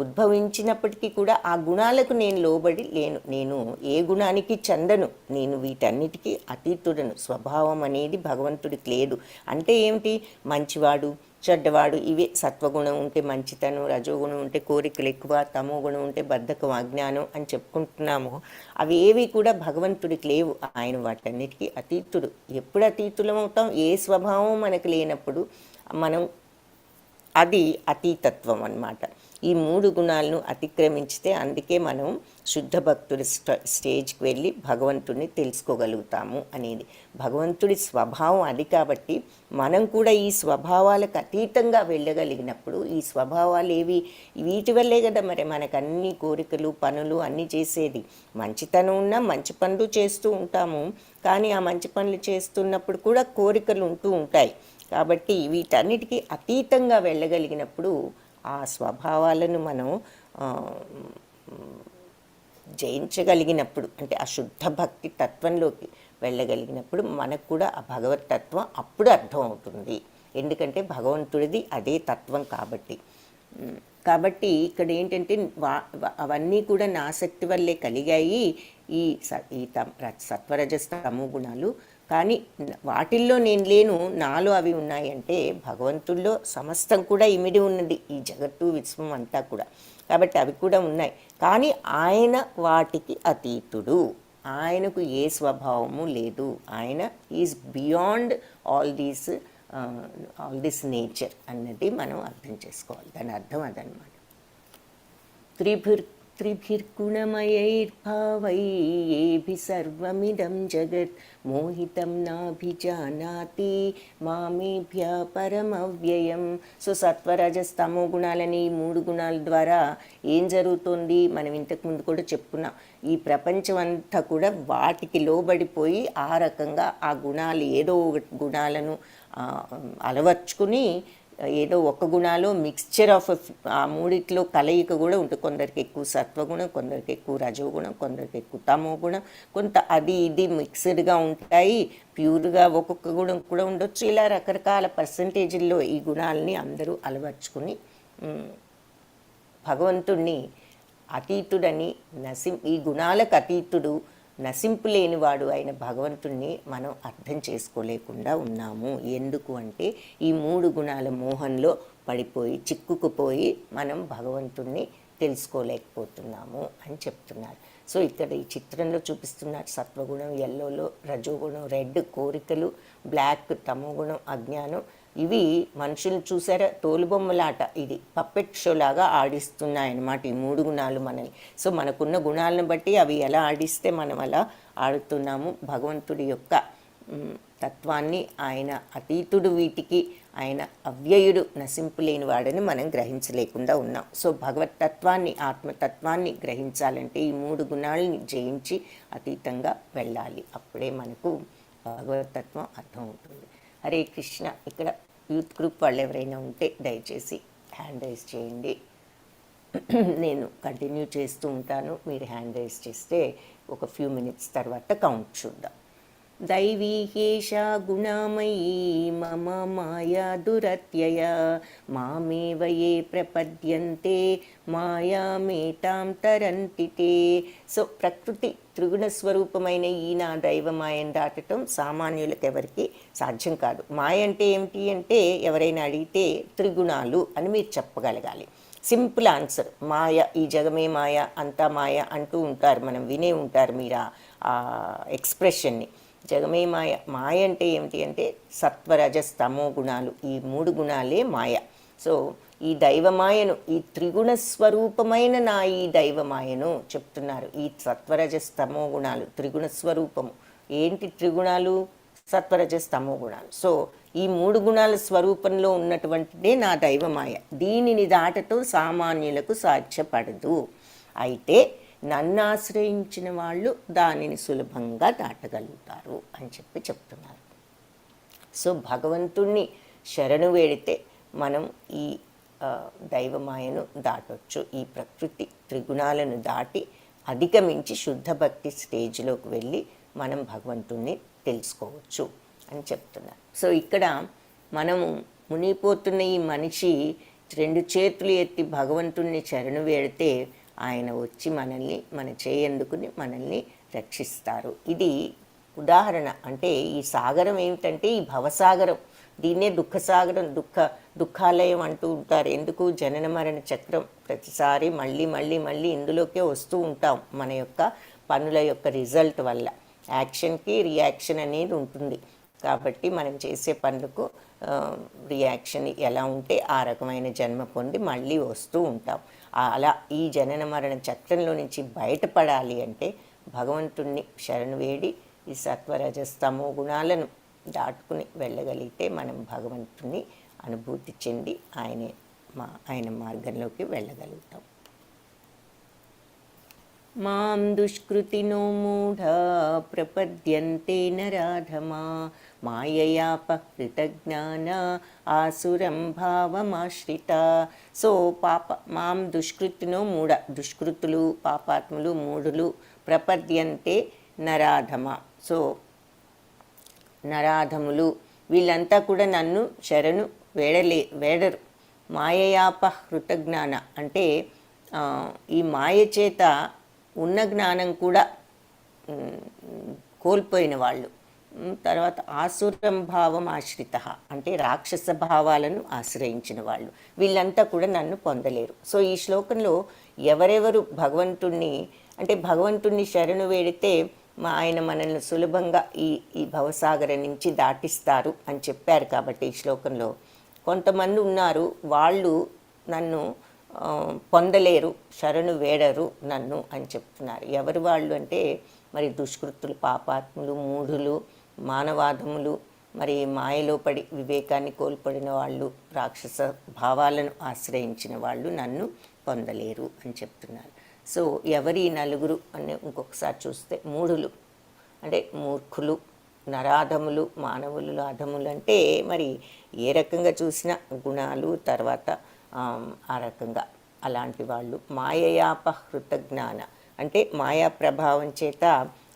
ఉద్భవించినప్పటికీ కూడా ఆ గుణాలకు నేను లోబడి లేను, నేను ఏ గుణానికి చెందను, నేను వీటన్నిటికీ అతీతుడను. స్వభావం అనేది భగవంతుడికి లేదు. అంటే ఏమిటి? మంచివాడు, చెడ్డవాడు, ఇవే. సత్వగుణం ఉంటే మంచితనం, రజోగుణం ఉంటే కోరికలు ఎక్కువ, తమో గుణం ఉంటే బద్ధకం, అజ్ఞానం అని చెప్పుకుంటున్నాము. అవి ఏవి కూడా భగవంతుడికి లేవు. ఆయన వాటన్నిటికీ అతీతుడు. ఎప్పుడు అతీతులం అవుతాం? ఏ స్వభావం మనకు లేనప్పుడు మనం, అది అతీతత్వం అన్నమాట. ఈ 3 గుణాలను అతిక్రమించితే, అందుకే మనం శుద్ధ భక్తుడి స్టేజ్కి వెళ్ళి భగవంతుడిని తెలుసుకోగలుగుతాము అనేది. భగవంతుడి స్వభావం అది. కాబట్టి మనం కూడా ఈ స్వభావాలకు అతీతంగా వెళ్ళగలిగినప్పుడు, ఈ స్వభావాలు ఏవి? వీటి వల్లే కదా మరి మనకు అన్ని కోరికలు, పనులు అన్నీ చేసేది. మంచితనం ఉన్నా మంచి పనులు చేస్తూ ఉంటాము, కానీ ఆ మంచి పనులు చేస్తున్నప్పుడు కూడా కోరికలు ఉంటూ ఉంటాయి. కాబట్టి వీటన్నిటికీ అతీతంగా వెళ్ళగలిగినప్పుడు, ఆ స్వభావాలను మనం జయించగలిగినప్పుడు, అంటే ఆ శుద్ధ భక్తి తత్వంలోకి వెళ్ళగలిగినప్పుడు మనకు కూడా ఆ భగవత్ తత్వం అప్పుడు అర్థం అవుతుంది. ఎందుకంటే భగవంతుడిది అదే తత్వం కాబట్టి. ఇక్కడ ఏంటంటే అవన్నీ కూడా నా శక్తి వల్లే కలిగాయి, ఈ సత్వరజస్ తమో గుణాలు. కానీ వాటిల్లో నేను లేను, నాలో అవి ఉన్నాయి. అంటే భగవంతుల్లో సమస్తం కూడా ఇమిడి ఉన్నది, ఈ జగత్తు విశ్వం అంతా కూడా. కాబట్టి అవి కూడా ఉన్నాయి. కానీ ఆయన వాటికి అతీతుడు. ఆయనకు ఏ స్వభావము లేదు. ఆయన is beyond all this nature అన్నది మనం అర్థం చేసుకోవాలి. దాని అర్థం అదనమాట. త్రిభిర్గుణమయైర్భావైః సర్వమిదం జగత్ మోహితం నాభిజానాతి మామేభ్య పరమవ్యయం. సో సత్వరజస్ తమో గుణాలని, 3 గుణాల ద్వారా ఏం జరుగుతుంది? మనం ఇంతకుముందు కూడా చెప్పుకున్నాం. ఈ ప్రపంచం అంతా కూడా వాటికి లోబడిపోయి ఆ రకంగా ఆ గుణాలు, ఏదో గుణాలను అలవర్చుకుని, ఏదో ఒక గుణాలు మిక్స్చర్ ఆఫ్ ఆ మూడిట్లో కలయిక కూడా ఉంటుంది. కొందరికి ఎక్కువ సత్వగుణం, కొందరికి ఎక్కువ రజోగుణం, కొందరికి ఎక్కువ తమో గుణం, కొంత అది ఇది మిక్స్డ్గా ఉంటాయి. ప్యూర్గా ఒక్కొక్క గుణం కూడా ఉండొచ్చు. ఇలా రకరకాల పర్సంటేజీల్లో ఈ గుణాలని అందరూ అలవర్చుకుని భగవంతుణ్ణి అతీతుడని, ఈ గుణాలకు అతీతుడు, నశింపు లేనివాడు అయిన భగవంతుణ్ణి మనం అర్థం చేసుకోలేకుండా ఉన్నాము. ఎందుకు అంటే ఈ 3 గుణాల మోహంలో పడిపోయి, చిక్కుకుపోయి మనం భగవంతుణ్ణి తెలుసుకోలేకపోతున్నాము అని చెప్తున్నారు. సో ఇక్కడ ఈ చిత్రంలో చూపిస్తున్నారు సత్వగుణం ఎల్లోలో, రజోగుణం రెడ్ కోరికలు, బ్లాక్ తమోగుణం అజ్ఞానం. ఇవి మనుషులు చూసారా, తోలుబొమ్మలాట, ఇది పప్పెట్ షో లాగా ఆడిస్తున్నాయన్నమాట ఈ 3 గుణాలు మనల్ని. సో మనకున్న గుణాలను బట్టి అవి ఎలా ఆడిస్తే మనం అలా ఆడుతున్నాము. భగవంతుడి యొక్క తత్వాన్ని, ఆయన అతీతుడు, వీటికి ఆయన అవ్యయుడు, నశింపు లేని వాడని మనం గ్రహించలేకుండా ఉన్నాం. సో భగవత్ తత్వాన్ని, ఆత్మతత్వాన్ని గ్రహించాలంటే ఈ 3 గుణాలని జయించి అతీతంగా వెళ్ళాలి. అప్పుడే మనకు భగవతత్వం అర్థమవుతుంది. హరే కృష్ణ. ఇక్కడ యూత్ గ్రూప్ వాళ్ళు ఎవరైనా ఉంటే దయచేసి హ్యాండ్ రైజ్ చేయండి. నేను కంటిన్యూ చేస్తూ ఉంటాను, మీరు హ్యాండ్ రైజ్ చేస్తే ఒక ఫ్యూ మినిట్స్ తర్వాత కౌంట్ చూద్దాం. దైవీ హేషా గుణామయీ మమ మాయా దురత్యయ మామేవ యే ప్రపద్యంతే మాయామేతాం తరంతి తే. సో ప్రకృతి త్రిగుణ స్వరూపమైన ఈ నా దైవమాయను దాటడం సామాన్యులకు ఎవరికి సాధ్యం కాదు. మాయ అంటే ఏమిటి అంటే, ఎవరైనా అడిగితే త్రిగుణాలు అని మీరు చెప్పగలగాలి. సింపుల్ ఆన్సర్, మాయ, ఈ జగమే మాయ, అంతా మాయ అంటూ ఉంటారు, మనం వినే ఉంటారు మీరు ఆ ఎక్స్ప్రెషన్ని. జగమే మాయ. మాయ అంటే ఏమిటి అంటే సత్వరజస్తమో గుణాలు, ఈ 3 గుణాలే మాయ. సో ఈ దైవమాయను, ఈ త్రిగుణ స్వరూపమైన నా ఈ దైవమాయను చెప్తున్నారు. ఈ సత్వరజస్తమో గుణాలు త్రిగుణ స్వరూపము. ఏంటి త్రిగుణాలు? సత్వరజస్తమో గుణాలు. సో ఈ 3 గుణాల స్వరూపంలో ఉన్నటువంటిదే నా దైవమాయ. దీనిని దాటతో సామాన్యులకు సాధ్యపడదు. అయితే నన్ను ఆశ్రయించిన వాళ్ళు దానిని సులభంగా దాటగలుగుతారు అని చెప్తున్నారు. సో భగవంతుణ్ణి శరణు వేడితే మనం ఈ దైవమాయను దాటొచ్చు. ఈ ప్రకృతి త్రిగుణాలను దాటి అధిగమించి శుద్ధ భక్తి స్టేజ్లోకి వెళ్ళి మనం భగవంతుణ్ణి తెలుసుకోవచ్చు అని చెప్తున్నారు. సో ఇక్కడ మనము మునిగిపోతున్న ఈ మనిషి 2 చేతులు ఎత్తి భగవంతుణ్ణి శరణు వేడితే ఆయన వచ్చి మనల్ని మన చేయందుకుని మనల్ని రక్షిస్తారు. ఇది ఉదాహరణ. అంటే ఈ సాగరం ఏమిటంటే ఈ భవసాగరం. దీన్నే దుఃఖసాగరం, దుఃఖాలయం అంటూ ఉంటారు. ఎందుకు? జనన మరణ చక్రం. ప్రతిసారి మళ్ళీ మళ్ళీ మళ్ళీ ఇందులోకే వస్తూ ఉంటాం మన యొక్క పనుల యొక్క రిజల్ట్ వల్ల. యాక్షన్కి రియాక్షన్ అనేది ఉంటుంది. కాబట్టి మనం చేసే పనులకు రియాక్షన్ ఎలా ఉంటే ఆ రకమైన జన్మ పొంది మళ్ళీ వస్తూ ఉంటాం. అలా ఈ జనన మరణ చక్రంలో నుంచి బయటపడాలి అంటే భగవంతుణ్ణి శరణు వేడి ఈ సత్వరజస్తమో గుణాలను దాటుకుని వెళ్ళగలిగితే మనం భగవంతుణ్ణి అనుభూతి చెంది ఆయన మార్గంలోకి వెళ్ళగలుగుతాం. మాం దుష్కృతినో మూఢ ప్రపద్యంతే నరాధమా మాయయాపహృతజ్ఞాన ఆసురం భావమాశ్రిత. సో మాం దుష్కృతినో మూఢ, దుష్కృతులు పాపాత్ములు మూఢులు ప్రపద్యంతే నరాధమ. సో నరాధములు వీళ్ళంతా కూడా నన్ను శరణు వేడరు. మాయయాపహృత జ్ఞాన అంటే ఈ మాయ చేత ఉన్న జ్ఞానం కూడా కోల్పోయిన వాళ్ళు. తర్వాత ఆసురం భావం ఆశ్రిత అంటే రాక్షస భావాలను ఆశ్రయించిన వాళ్ళు. వీళ్ళంతా కూడా నన్ను పొందలేరు. సో ఈ శ్లోకంలో ఎవరెవరు భగవంతుణ్ణి శరణు వేడితే ఆయన మనల్ని సులభంగా ఈ భవసాగరం నుంచి దాటిస్తారు అని చెప్పారు. కాబట్టి ఈ శ్లోకంలో కొంతమంది ఉన్నారు, వాళ్ళు నన్ను పొందలేరు, శరణు వేడరు నన్ను అని చెప్తున్నారు. ఎవరు వాళ్ళు అంటే మరి దుష్కృతులు, పాపాత్ములు, మూఢులు, మానవాధములు, మరి మాయలో పడి వివేకాన్ని కోల్పడిన వాళ్ళు, రాక్షస భావాలను ఆశ్రయించిన వాళ్ళు నన్ను పొందలేరు అని చెప్తున్నారు. సో ఎవరి నలుగురు అని ఇంకొకసారి చూస్తే మూఢులు అంటే మూర్ఖులు, నరాధములు, మానవులు అధములు అంటే మరి ఏ రకంగా చూసినా గుణాలు, తర్వాత ఆ రకంగా అలాంటి వాళ్ళు. మాయయాపహృత జ్ఞాన అంటే మాయా ప్రభావం చేత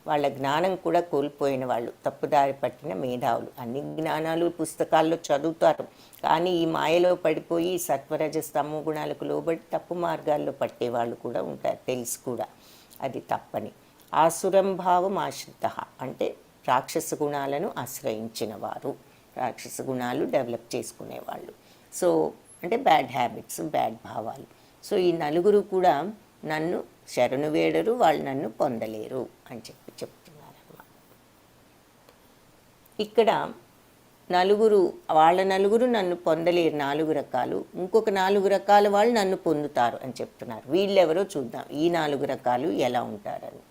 వాళ్ళ జ్ఞానం కూడా కోల్పోయిన వాళ్ళు, తప్పుదారి పట్టిన మేధావులు. అన్ని జ్ఞానాలు పుస్తకాల్లో చదువుతారు, కానీ ఈ మాయలో పడిపోయి సత్వరజస్తమో గుణాలకు లోబడి తప్పు మార్గాల్లో పట్టేవాళ్ళు కూడా ఉంటారు, తెలుసు కూడా అది తప్పని. ఆసురం భావం ఆశ్రిత అంటే రాక్షస గుణాలను ఆశ్రయించిన వారు, రాక్షస గుణాలు డెవలప్ చేసుకునేవాళ్ళు. సో అంటే బ్యాడ్ హ్యాబిట్స్, బ్యాడ్ భావాలు. సో ఈ నలుగురు కూడా నన్ను శరణు వేడరు, వాళ్ళు నన్ను పొందలేరు అని చెప్తున్నారన్నమాట. ఇక్కడ వాళ్ళ నలుగురు నన్ను పొందలేరు, 4 రకాలు. ఇంకొక 4 రకాల వాళ్ళు నన్ను పొందుతారు అని చెప్తున్నారు. వీళ్ళెవరో చూద్దాం, ఈ 4 రకాలు ఎలా ఉంటారని.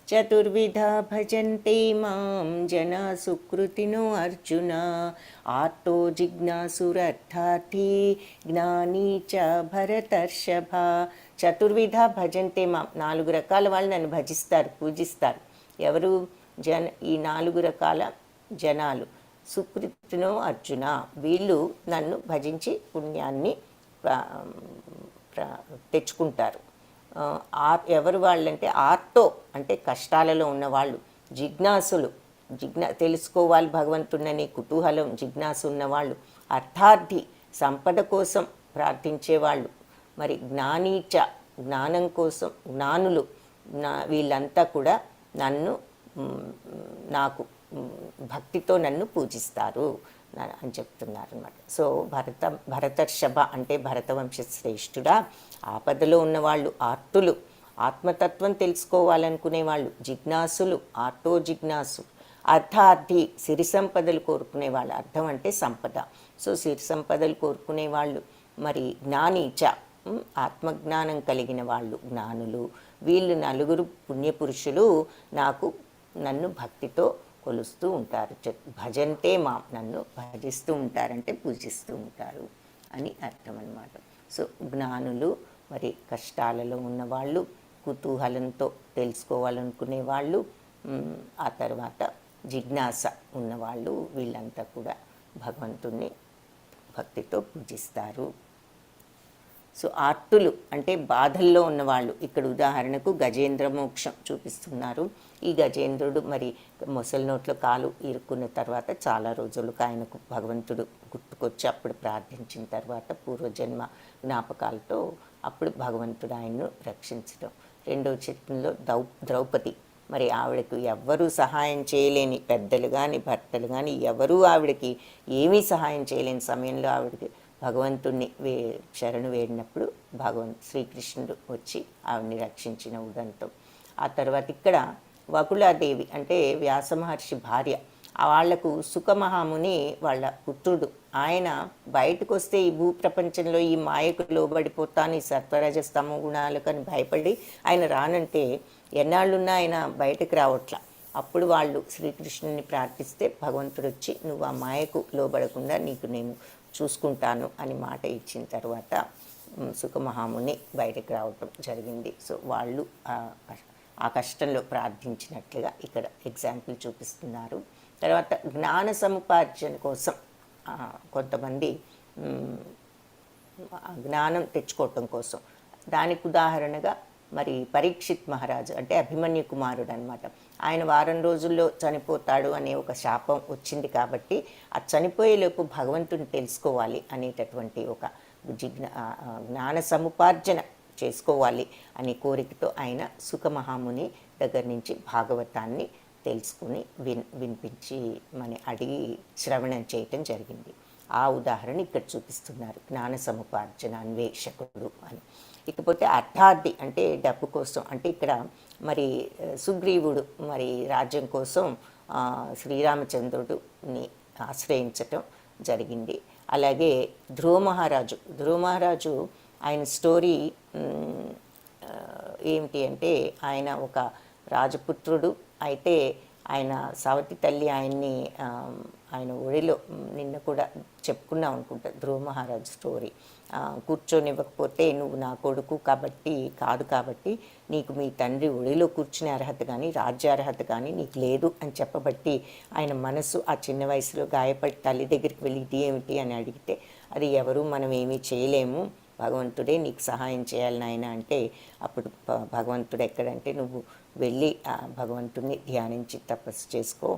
చతుర్విధ భజంతే మాం జన సుకృతినో అర్జున ఆర్తో జిజ్ఞాసురర్థార్థి జ్ఞానీ చ భరతర్షభ. చతుర్విధ భజంతే మాం 4 రకాల వాళ్ళు నన్ను భజిస్తారు, పూజిస్తారు. ఎవరు? ఈ 4 రకాల జనాలు. సుకృతినో అర్జున, వీళ్ళు నన్ను భజించి పుణ్యాన్ని తెచ్చుకుంటారు. ఎవరు వాళ్ళంటే ఆర్తో అంటే కష్టాలలో ఉన్నవాళ్ళు, జిజ్ఞాసులు తెలుసుకోవాలి భగవంతుడనే కుతూహలం, జిజ్ఞాసు ఉన్నవాళ్ళు, అర్థార్థి సంపద కోసం ప్రార్థించేవాళ్ళు, మరి జ్ఞానీచ జ్ఞానం కోసం జ్ఞానులు. వీళ్ళంతా కూడా నాకు భక్తితో నన్ను పూజిస్తారు అని చెప్తున్నారు అన్నమాట. సో భరతర్షభ అంటే భరతవంశ శ్రేష్ఠుడా, ఆపదలో ఉన్నవాళ్ళు ఆర్తులు, ఆత్మతత్వం తెలుసుకోవాలనుకునే వాళ్ళు జిజ్ఞాసులు, ఆర్తో జిజ్ఞాసు. అర్థార్థి సిరి సంపదలు కోరుకునే వాళ్ళు, అర్థం అంటే సంపద. సో సిరి సంపదలు కోరుకునే వాళ్ళు, మరి జ్ఞానీచ ఆత్మజ్ఞానం కలిగిన వాళ్ళు జ్ఞానులు. వీళ్ళు నలుగురు పుణ్యపురుషులు నన్ను భక్తితో కొలుస్తూ ఉంటారు. భజంతే మా, నన్ను భజిస్తూ ఉంటారంటే పూజిస్తూ ఉంటారు అని అర్థం అన్నమాట. సో జ్ఞానులు, మరి కష్టాలలో ఉన్నవాళ్ళు, కుతూహలంతో తెలుసుకోవాలనుకునే వాళ్ళు, ఆ తర్వాత జిజ్ఞాస ఉన్నవాళ్ళు, వీళ్ళంతా కూడా భగవంతుణ్ణి భక్తితో పూజిస్తారు. సో ఆర్తులు అంటే బాధల్లో ఉన్నవాళ్ళు, ఇక్కడ ఉదాహరణకు గజేంద్ర మోక్షం చూపిస్తున్నారు. ఈ గజేంద్రుడు మరి మొసలి నోట్లో కాలు ఇరుక్కున్న తర్వాత చాలా రోజులకు ఆయనకు భగవంతుడు గుర్తుకొచ్చి అప్పుడు ప్రార్థించిన తర్వాత పూర్వజన్మ జ్ఞాపకాలతో అప్పుడు భగవంతుడు ఆయన్ను రక్షించడం. రెండవ చిత్రంలో ద్రౌపది, మరి ఆవిడకు ఎవ్వరూ సహాయం చేయలేని, పెద్దలు కానీ భర్తలు కానీ ఎవరూ ఆవిడకి ఏమీ సహాయం చేయలేని సమయంలో ఆవిడకి భగవంతుణ్ణి శరణు వేడినప్పుడు శ్రీకృష్ణుడు వచ్చి ఆవిడ్ని రక్షించిన ఉదంతం. ఆ తర్వాత ఇక్కడ వకులాదేవి అంటే వ్యాస మహర్షి భార్య, వాళ్లకు సుఖమహాముని వాళ్ళ పుత్రుడు. ఆయన బయటకు వస్తే ఈ భూప్రపంచంలో ఈ మాయకు లోబడిపోతాను, ఈ సత్వరజస్తమ గుణాలకు అని భయపడి ఆయన రానంటే ఎన్నాళ్ళున్నా ఆయన బయటకు రావట్ల. అప్పుడు వాళ్ళు శ్రీకృష్ణుని ప్రార్థిస్తే భగవంతుడు వచ్చి నువ్వు ఆ మాయకు లోబడకుండా నీకు నేను చూసుకుంటాను అని మాట ఇచ్చిన తర్వాత సుఖమహాముని బయటకు రావటం జరిగింది. సో వాళ్ళు ఆ కష్టంలో ప్రార్థించినట్లుగా ఇక్కడ ఎగ్జాంపుల్ చూపిస్తున్నారు. తర్వాత జ్ఞాన సముపార్జన కోసం కొంతమంది జ్ఞానం తెచ్చుకోవటం కోసం, దానికి ఉదాహరణగా మరి పరీక్షిత్ మహారాజు అంటే అభిమన్యు కుమారుడు అనమాట. ఆయన వారం రోజుల్లో చనిపోతాడు అనే ఒక శాపం వచ్చింది కాబట్టి ఆ చనిపోయేలోపు భగవంతుని తెలుసుకోవాలి అనేటటువంటి ఒక జ్ఞాన సముపార్జన చేసుకోవాలి అనే కోరికతో ఆయన సుఖమహాముని దగ్గర నుంచి భాగవతాన్ని తెలుసుకుని వినిపించి అడిగి శ్రవణం చేయటం జరిగింది. ఆ ఉదాహరణ ఇక్కడ చూపిస్తున్నారు, జ్ఞాన సముపార్జన అన్వేషకుడు అని. ఇకపోతే అర్థార్థి అంటే డబ్బు కోసం, అంటే ఇక్కడ మరి సుగ్రీవుడు మరి రాజ్యం కోసం శ్రీరామచంద్రుడిని ఆశ్రయించటం జరిగింది. అలాగే ధ్రువ మహారాజు ఆయన స్టోరీ ఏమిటి అంటే, ఆయన ఒక రాజపుత్రుడు అయితే ఆయన సవతి తల్లి ఆయన ఒడిలో నిన్న కూడా చెప్పుకున్నాం అనుకుంటా ధ్రువ మహారాజు స్టోరీ. కూర్చొనివ్వకపోతే నువ్వు నా కొడుకు కాబట్టి నీకు మీ తండ్రి ఒడిలో కూర్చునే అర్హత కానీ రాజ్య అర్హత కానీ నీకు లేదు అని చెప్పబట్టి ఆయన మనసు ఆ చిన్న వయసులో గాయపడి తల్లి దగ్గరికి వెళ్ళి ఇది ఏమిటి అని అడిగితే, అది ఎవరు మనం ఏమీ చేయలేము, భగవంతుడే నీకు సహాయం చేయాలి నాయన అంటే, అప్పుడు భగవంతుడు ఎక్కడంటే నువ్వు వెళ్ళి ఆ భగవంతుడిని ధ్యానించి తపస్సు చేసుకో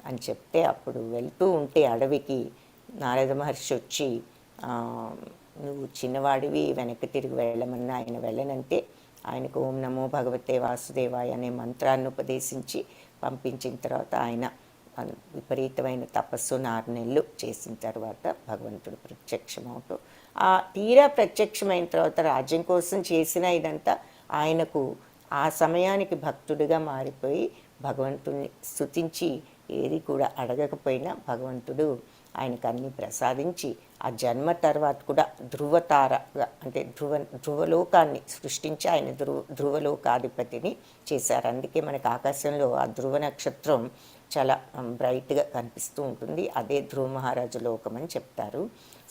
అని చెప్తే, అప్పుడు వెళ్తూ ఉంటే అడవికి నారద మహర్షి వచ్చి నువ్వు చిన్నవాడివి వెనక్కి తిరిగి వెళ్ళమన్నా ఆయన వెళ్ళనంటే ఆయనకు ఓం నమో భగవతే వాసుదేవాయ అనే మంత్రాన్ని ఉపదేశించి పంపించిన తర్వాత ఆయన విపరీతమైన తపస్సు 4 నెలలు చేసిన తర్వాత భగవంతుడు ప్రత్యక్షమవుతూ, ఆ తీరా ప్రత్యక్షమైన తర్వాత రాజ్యం కోసం చేసిన ఇదంతా ఆయనకు ఆ సమయానికి భక్తుడిగా మారిపోయి భగవంతుడిని స్తుతించి ఏది కూడా అడగకపోయినా భగవంతుడు ఆయనకు అన్ని ప్రసాదించి ఆ జన్మ తర్వాత కూడా ధ్రువతారగా అంటే ధ్రువలోకాన్ని సృష్టించి ఆయన ధ్రువలోకాధిపతిని చేశారు. అందుకే మనకు ఆకాశంలో ఆ ధ్రువ నక్షత్రం చాలా బ్రైట్గా కనిపిస్తూ ఉంటుంది, అదే ధ్రువ మహారాజు లోకం అని చెప్తారు.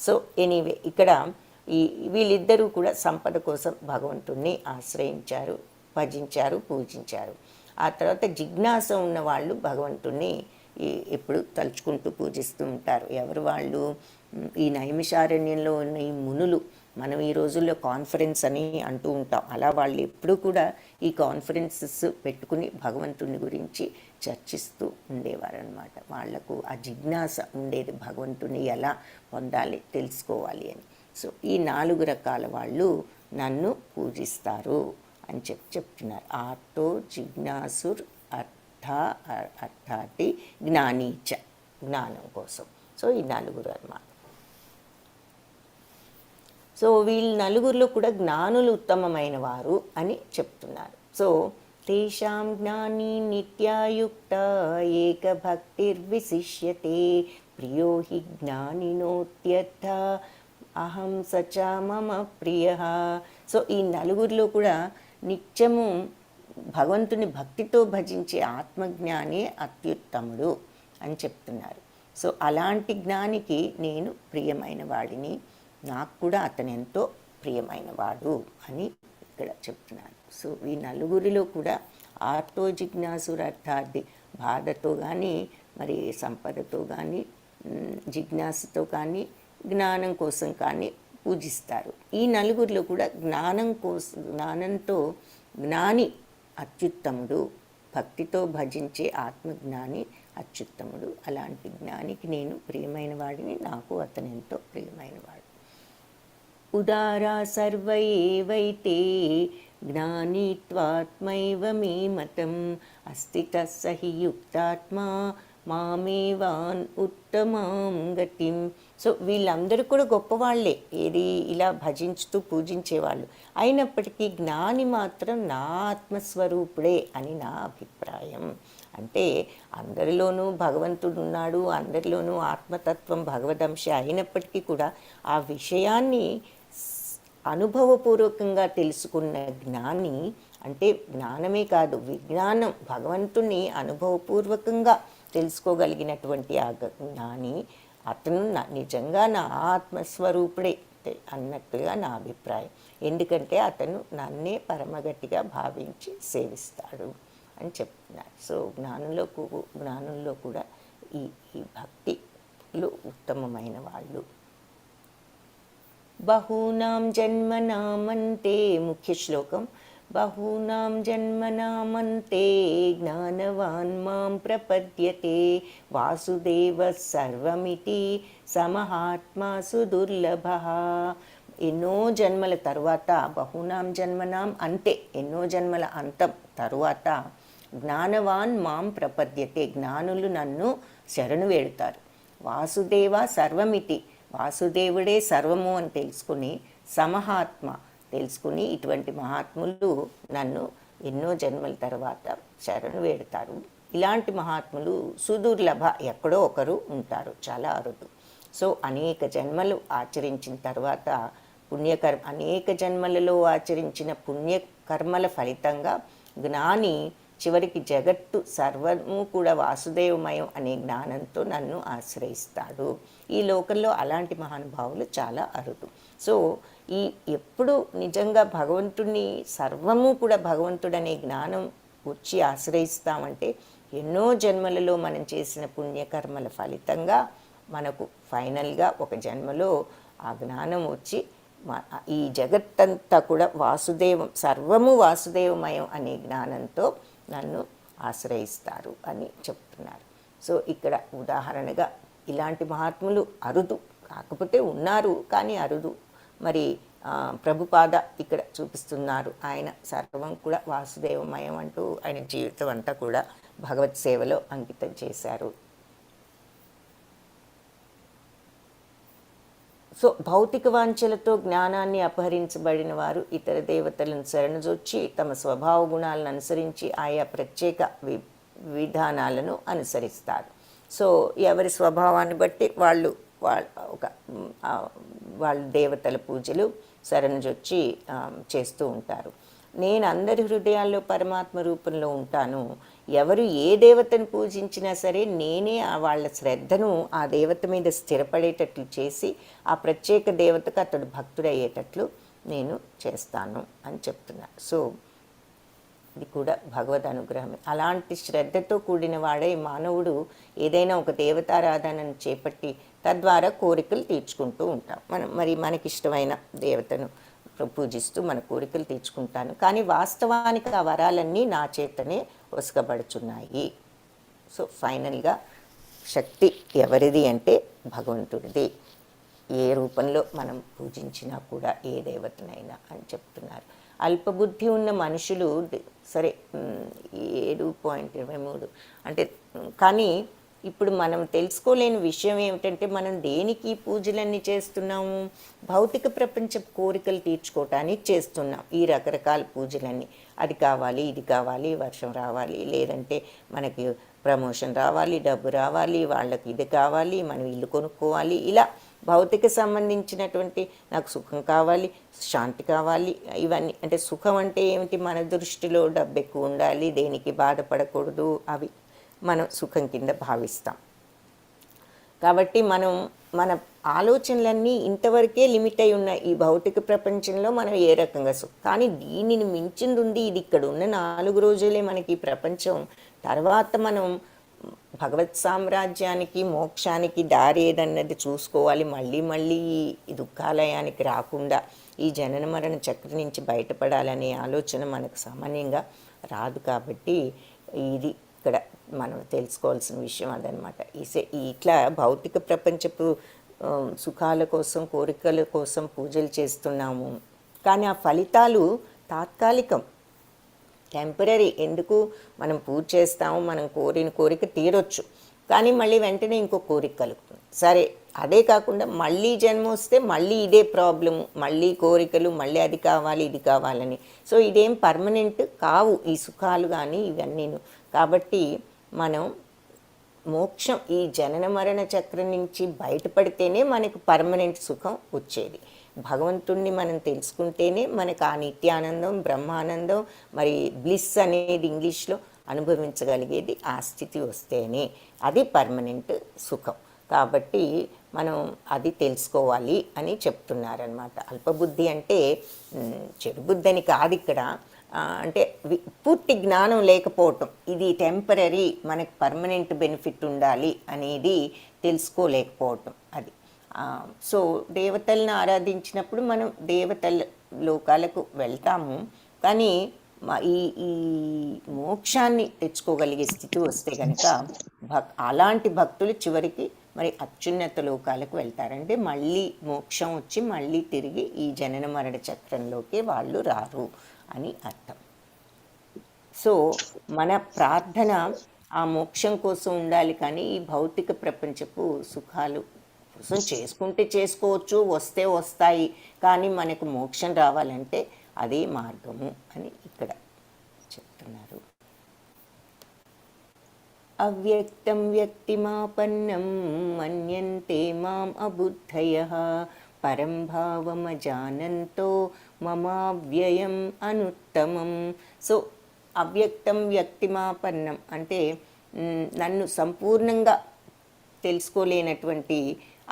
సో ఎనీవే ఇక్కడ వీళ్ళిద్దరూ కూడా సంపద కోసం భగవంతుణ్ణి ఆశ్రయించారు, భజించారు, పూజించారు. ఆ తర్వాత జిజ్ఞాస ఉన్న వాళ్ళు భగవంతుణ్ణి ఎప్పుడు తలుచుకుంటూ పూజిస్తూ ఉంటారు. ఎవరు వాళ్ళు? ఈ నైమిషారణ్యంలో ఉన్న ఈ మునులు. మనం ఈ రోజుల్లో కాన్ఫరెన్స్ అని అంటూ ఉంటాం, అలా వాళ్ళు ఎప్పుడూ కూడా ఈ కాన్ఫరెన్సెస్ పెట్టుకుని భగవంతుని గురించి చర్చిస్తూ ఉండేవారు అనమాట. వాళ్లకు ఆ జిజ్ఞాస ఉండేది, భగవంతుని ఎలా పొందాలి తెలుసుకోవాలి అని. సో ఈ 4 రకాల వాళ్ళు నన్ను పూజిస్తారు అని చెప్తున్నారు. ఆర్తో జిజ్ఞాసుర్ అర్థాతి జ్ఞానీచ, జ్ఞానం కోసం. సో ఈ 4 అన్నమాట. సో వీళ్ళు 4లో కూడా జ్ఞానులు ఉత్తమమైన వారు అని చెప్తున్నారు. సో తేషాం జ్ఞాని నిత్యాయుక్త ఏకభక్తిర్విశిష్యతే ప్రియో హి జ్ఞానినోత్యర్థ అహం సచ మమ ప్రియ. సో ఈ నలుగురిలో కూడా నిత్యము భగవంతుని భక్తితో భజించే ఆత్మజ్ఞానే అత్యుత్తముడు అని చెప్తున్నారు. సో అలాంటి జ్ఞానికి నేను ప్రియమైన వాడిని, నాకు కూడా అతను ఎంతో ప్రియమైన వాడు అని ఇక్కడ చెప్తున్నారు. సో ఈ నలుగురిలో కూడా ఆర్తో జిజ్ఞాసురర్థార్థి, బాధతో కానీ మరి సంపదతో కానీ జిజ్ఞాసతో కానీ జ్ఞానం కోసం కానీ పూజిస్తారు. ఈ నలుగురిలో కూడా జ్ఞానంతో జ్ఞాని అత్యుత్తముడు, భక్తితో భజించే ఆత్మజ్ఞాని అత్యుత్తముడు. అలాంటి జ్ఞానికి నేను ప్రియమైన వాడిని, నాకు అతను ఎంతో ప్రియమైన వాడు. ఉదారా సర్వ ఏవైతే జ్ఞానిత్వాత్మైవ మే మతం అస్థితః సహి యుక్తాత్మా మామేవాన్ ఉత్తమాం గతిం. సో వీళ్ళందరూ కూడా గొప్పవాళ్లే, ఏది ఇలా భజించుతూ పూజించేవాళ్ళు. అయినప్పటికీ జ్ఞాని మాత్రం నా ఆత్మస్వరూపుడే అని నా అభిప్రాయం. అంటే అందరిలోనూ భగవంతుడు ఉన్నాడు, అందరిలోనూ ఆత్మతత్వం భగవదంశ అయినప్పటికీ కూడా ఆ విషయాన్ని అనుభవపూర్వకంగా తెలుసుకున్న జ్ఞాని, అంటే జ్ఞానమే కాదు విజ్ఞానం, భగవంతుని అనుభవపూర్వకంగా తెలుసుకోగలిగినటువంటి ఆ జ్ఞాని అతను నిజంగా నా ఆత్మస్వరూపుడే అన్నట్టుగా నా అభిప్రాయం. ఎందుకంటే అతను నన్నే పరమగతిగా భావించి సేవిస్తాడు అని చెప్తున్నారు. సో జ్ఞానంలో కూడా ఈ భక్తిలో ఉత్తమమైన వాళ్ళు. బహూనాం జన్మనామంతే, ముఖ్య శ్లోకం, బహూనాం జన్మనామంతే జ్ఞానవాన్ మాం ప్రపద్యతే వాసుదేవ సర్వమితి సమహాత్మా సుదుర్లభః. ఎన్నో జన్మల తరువాత, బహూనాం జన్మనాం అంతే, ఎన్నో జన్మల అంతం తరువాత జ్ఞానవాన్ మాం ప్రపద్యతే, జ్ఞానులు నన్ను శరణు వేడుతారు. వాసుదేవ సర్వమితి, వాసుదేవుడే సర్వము అని తెలుసుకుని, సమహాత్మ తెలుసుకుని ఇటువంటి మహాత్ములు నన్ను ఎన్నో జన్మల తర్వాత శరణు వేడతారు. ఇలాంటి మహాత్ములు సుదుర్లభ, ఎక్కడో ఒకరు ఉంటారు, చాలా అరుదు. సో అనేక జన్మలు ఆచరించిన తర్వాత అనేక జన్మలలో ఆచరించిన పుణ్యకర్మల ఫలితంగా జ్ఞాని చివరికి జగత్తు సర్వము కూడా వాసుదేవమయం అనే జ్ఞానంతో నన్ను ఆశ్రయిస్తాడు. ఈ లోకంలో అలాంటి మహానుభావులు చాలా అరుదు. సో ఎప్పుడు నిజంగా భగవంతుడిని, సర్వము కూడా భగవంతుడనే జ్ఞానం వచ్చి ఆశ్రయిస్తామంటే ఎన్నో జన్మలలో మనం చేసిన పుణ్యకర్మల ఫలితంగా మనకు ఫైనల్గా ఒక జన్మలో ఆ జ్ఞానం వచ్చి ఈ జగత్తంతా కూడా వాసుదేవం, సర్వము వాసుదేవమయం అనే జ్ఞానంతో నన్ను ఆశ్రయిస్తారు అని చెప్తున్నారు. సో ఇక్కడ ఉదాహరణగా ఇలాంటి మహాత్ములు అరుదు, కాకపోతే ఉన్నారు కానీ అరుదు. మరి ప్రభుపాద ఇక్కడ చూపిస్తున్నారు, ఆయన సర్వం కూడా వాసుదేవమయం అంటూ ఆయన జీవితం అంతా కూడా భగవత్ సేవలో అంకితం చేశారు. సో భౌతిక వాంఛలతో జ్ఞానాన్ని అపహరించబడిన వారు ఇతర దేవతలను శరణుజొచ్చి తమ స్వభావ గుణాలను అనుసరించి ఆయా ప్రత్యేక విధానాలను అనుసరిస్తారు. సో ఎవరి స్వభావాన్ని బట్టి వాళ్ళు దేవతల పూజలు శరణుజొచ్చి చేస్తూ ఉంటారు. నేను అందరి హృదయాల్లో పరమాత్మ రూపంలో ఉంటాను. ఎవరు ఏ దేవతను పూజించినా సరే నేనే వాళ్ళ శ్రద్ధను ఆ దేవత మీద స్థిరపడేటట్లు చేసి ఆ ప్రత్యేక దేవతకు అతడు భక్తుడయ్యేటట్లు నేను చేస్తాను అని చెప్తున్నా. సో ఇది కూడా భగవద్ అనుగ్రహమే. అలాంటి శ్రద్ధతో కూడిన వాడే మానవుడు ఏదైనా ఒక దేవతారాధనను చేపట్టి తద్వారా కోరికలు తీర్చుకుంటూ ఉంటాం. మనకిష్టమైన దేవతను పూజిస్తూ మన కోరికలు తీర్చుకుంటాను. కానీ వాస్తవానికి ఆ వరాలన్నీ నా చేతనే ఒసగబడుచున్నాయి. సో ఫైనల్గా శక్తి ఎవరిది అంటే భగవంతుడిది. ఏ రూపంలో మనం పూజించినా కూడా ఏ దేవతనైనా అని చెప్తున్నారు. అల్పబుద్ధి ఉన్న మనుషులు సరే 7.23 అంటే, కానీ ఇప్పుడు మనం తెలుసుకోలేని విషయం ఏమిటంటే మనం దేనికి ఈ పూజలన్నీ చేస్తున్నాము? భౌతిక ప్రపంచ కోరికలు తీర్చుకోవటానికి చేస్తున్నాం ఈ రకరకాల పూజలన్నీ. అది కావాలి, ఇది కావాలి, వర్షం రావాలి, లేదంటే మనకి ప్రమోషన్ రావాలి, డబ్బు రావాలి, వాళ్ళకి ఇది కావాలి, మనం ఇల్లు కొనుక్కోవాలి, ఇలా భౌతిక సంబంధించినటువంటి నాకు సుఖం కావాలి, శాంతి కావాలి, ఇవన్నీ. అంటే సుఖం అంటే ఏమిటి? మన దృష్టిలో డబ్బు ఎక్కువ ఉండాలి, దేనికి బాధపడకూడదు, అవి మనం సుఖం కింద భావిస్తాం. కాబట్టి మన ఆలోచనలన్నీ ఇంతవరకే లిమిట్ అయి ఉన్నాయి. ఈ భౌతిక ప్రపంచంలో మనం ఏ రకంగా కానీ దీనిని మించింది ఉంది. ఇది ఇక్కడ ఉన్న 4 రోజులే మనకి ఈ ప్రపంచం. తర్వాత మనం భగవత్ సామ్రాజ్యానికి, మోక్షానికి దారి ఏదన్నది చూసుకోవాలి. మళ్ళీ మళ్ళీ ఈ దుఃఖాలయానికి రాకుండా ఈ జనన మరణ చక్రం నుంచి బయటపడాలనే ఆలోచన మనకు సామాన్యంగా రాదు. కాబట్టి ఇది ఇక్కడ మనం తెలుసుకోవాల్సిన విషయం అదనమాట. ఇట్లా భౌతిక ప్రపంచపు సుఖాల కోసం, కోరికల కోసం పూజలు చేస్తున్నాము. కానీ ఆ ఫలితాలు తాత్కాలికం, టెంపరీ. ఎందుకు మనం పూజ చేస్తాము, మనం కోరిన కోరిక తీరొచ్చు, కానీ మళ్ళీ వెంటనే ఇంకో కోరిక కలుగుతుంది. సరే, అదే కాకుండా మళ్ళీ జన్మ వస్తే మళ్ళీ ఇదే ప్రాబ్లము, మళ్ళీ కోరికలు, మళ్ళీ అది కావాలి, ఇది కావాలని. సో ఇదేం పర్మనెంట్ కావు ఈ సుఖాలు కానీ ఇవన్నీను. కాబట్టి మనం మోక్షం, ఈ జనన మరణ చక్రం నుంచి బయటపడితేనే మనకు పర్మనెంట్ సుఖం వచ్చేది. భగవంతుణ్ణి మనం తెలుసుకుంటేనే మనకు ఆ నిత్యానందం, బ్రహ్మానందం, మరి బ్లిస్ అనేది ఇంగ్లీష్లో అనుభవించగలిగేది. ఆ స్థితి వస్తేనే అది పర్మనెంట్ సుఖం. కాబట్టి మనం అది తెలుసుకోవాలి అని చెప్తున్నారనమాట. అల్పబుద్ధి అంటే చెడు బుద్ధి అని కాదు ఇక్కడ. అంటే పూర్తి జ్ఞానం లేకపోవటం, ఇది టెంపరీ, మనకు పర్మనెంట్ బెనిఫిట్ ఉండాలి అనేది తెలుసుకోలేకపోవటం. అది సో దేవతలను ఆరాధించినప్పుడు మనం దేవతల లోకాలకు వెళ్తాము, కానీ ఈ ఈ మోక్షాన్ని తెచ్చుకోగలిగే స్థితి వస్తే కనుక అలాంటి భక్తులు చివరికి మరి అత్యున్నత లోకాలకు వెళ్తారంటే మళ్ళీ మోక్షం వచ్చి మళ్ళీ తిరిగి ఈ జనన మరణ చక్రంలోకి వాళ్ళు రారు అని అర్థం. సో మన ప్రార్థన ఆ మోక్షం కోసం ఉండాలి, కానీ ఈ భౌతిక ప్రపంచపు సుఖాలు కోసం చేసుకుంటే చేసుకోవచ్చు, వస్తే వస్తాయి, కానీ మనకు మోక్షం రావాలంటే అదే మార్గము అని ఇక్కడ చెప్తున్నారు. అవ్యక్తం వ్యక్తిమాపన్నం మన్యంతే మాం అబుద్ధయః పరం భావమజానంతో మమావ్యయం అనుత్తమం. సో అవ్యక్తం వ్యక్తిమాపన్నం అంటే నన్ను సంపూర్ణంగా తెలుసుకోలేనటువంటి,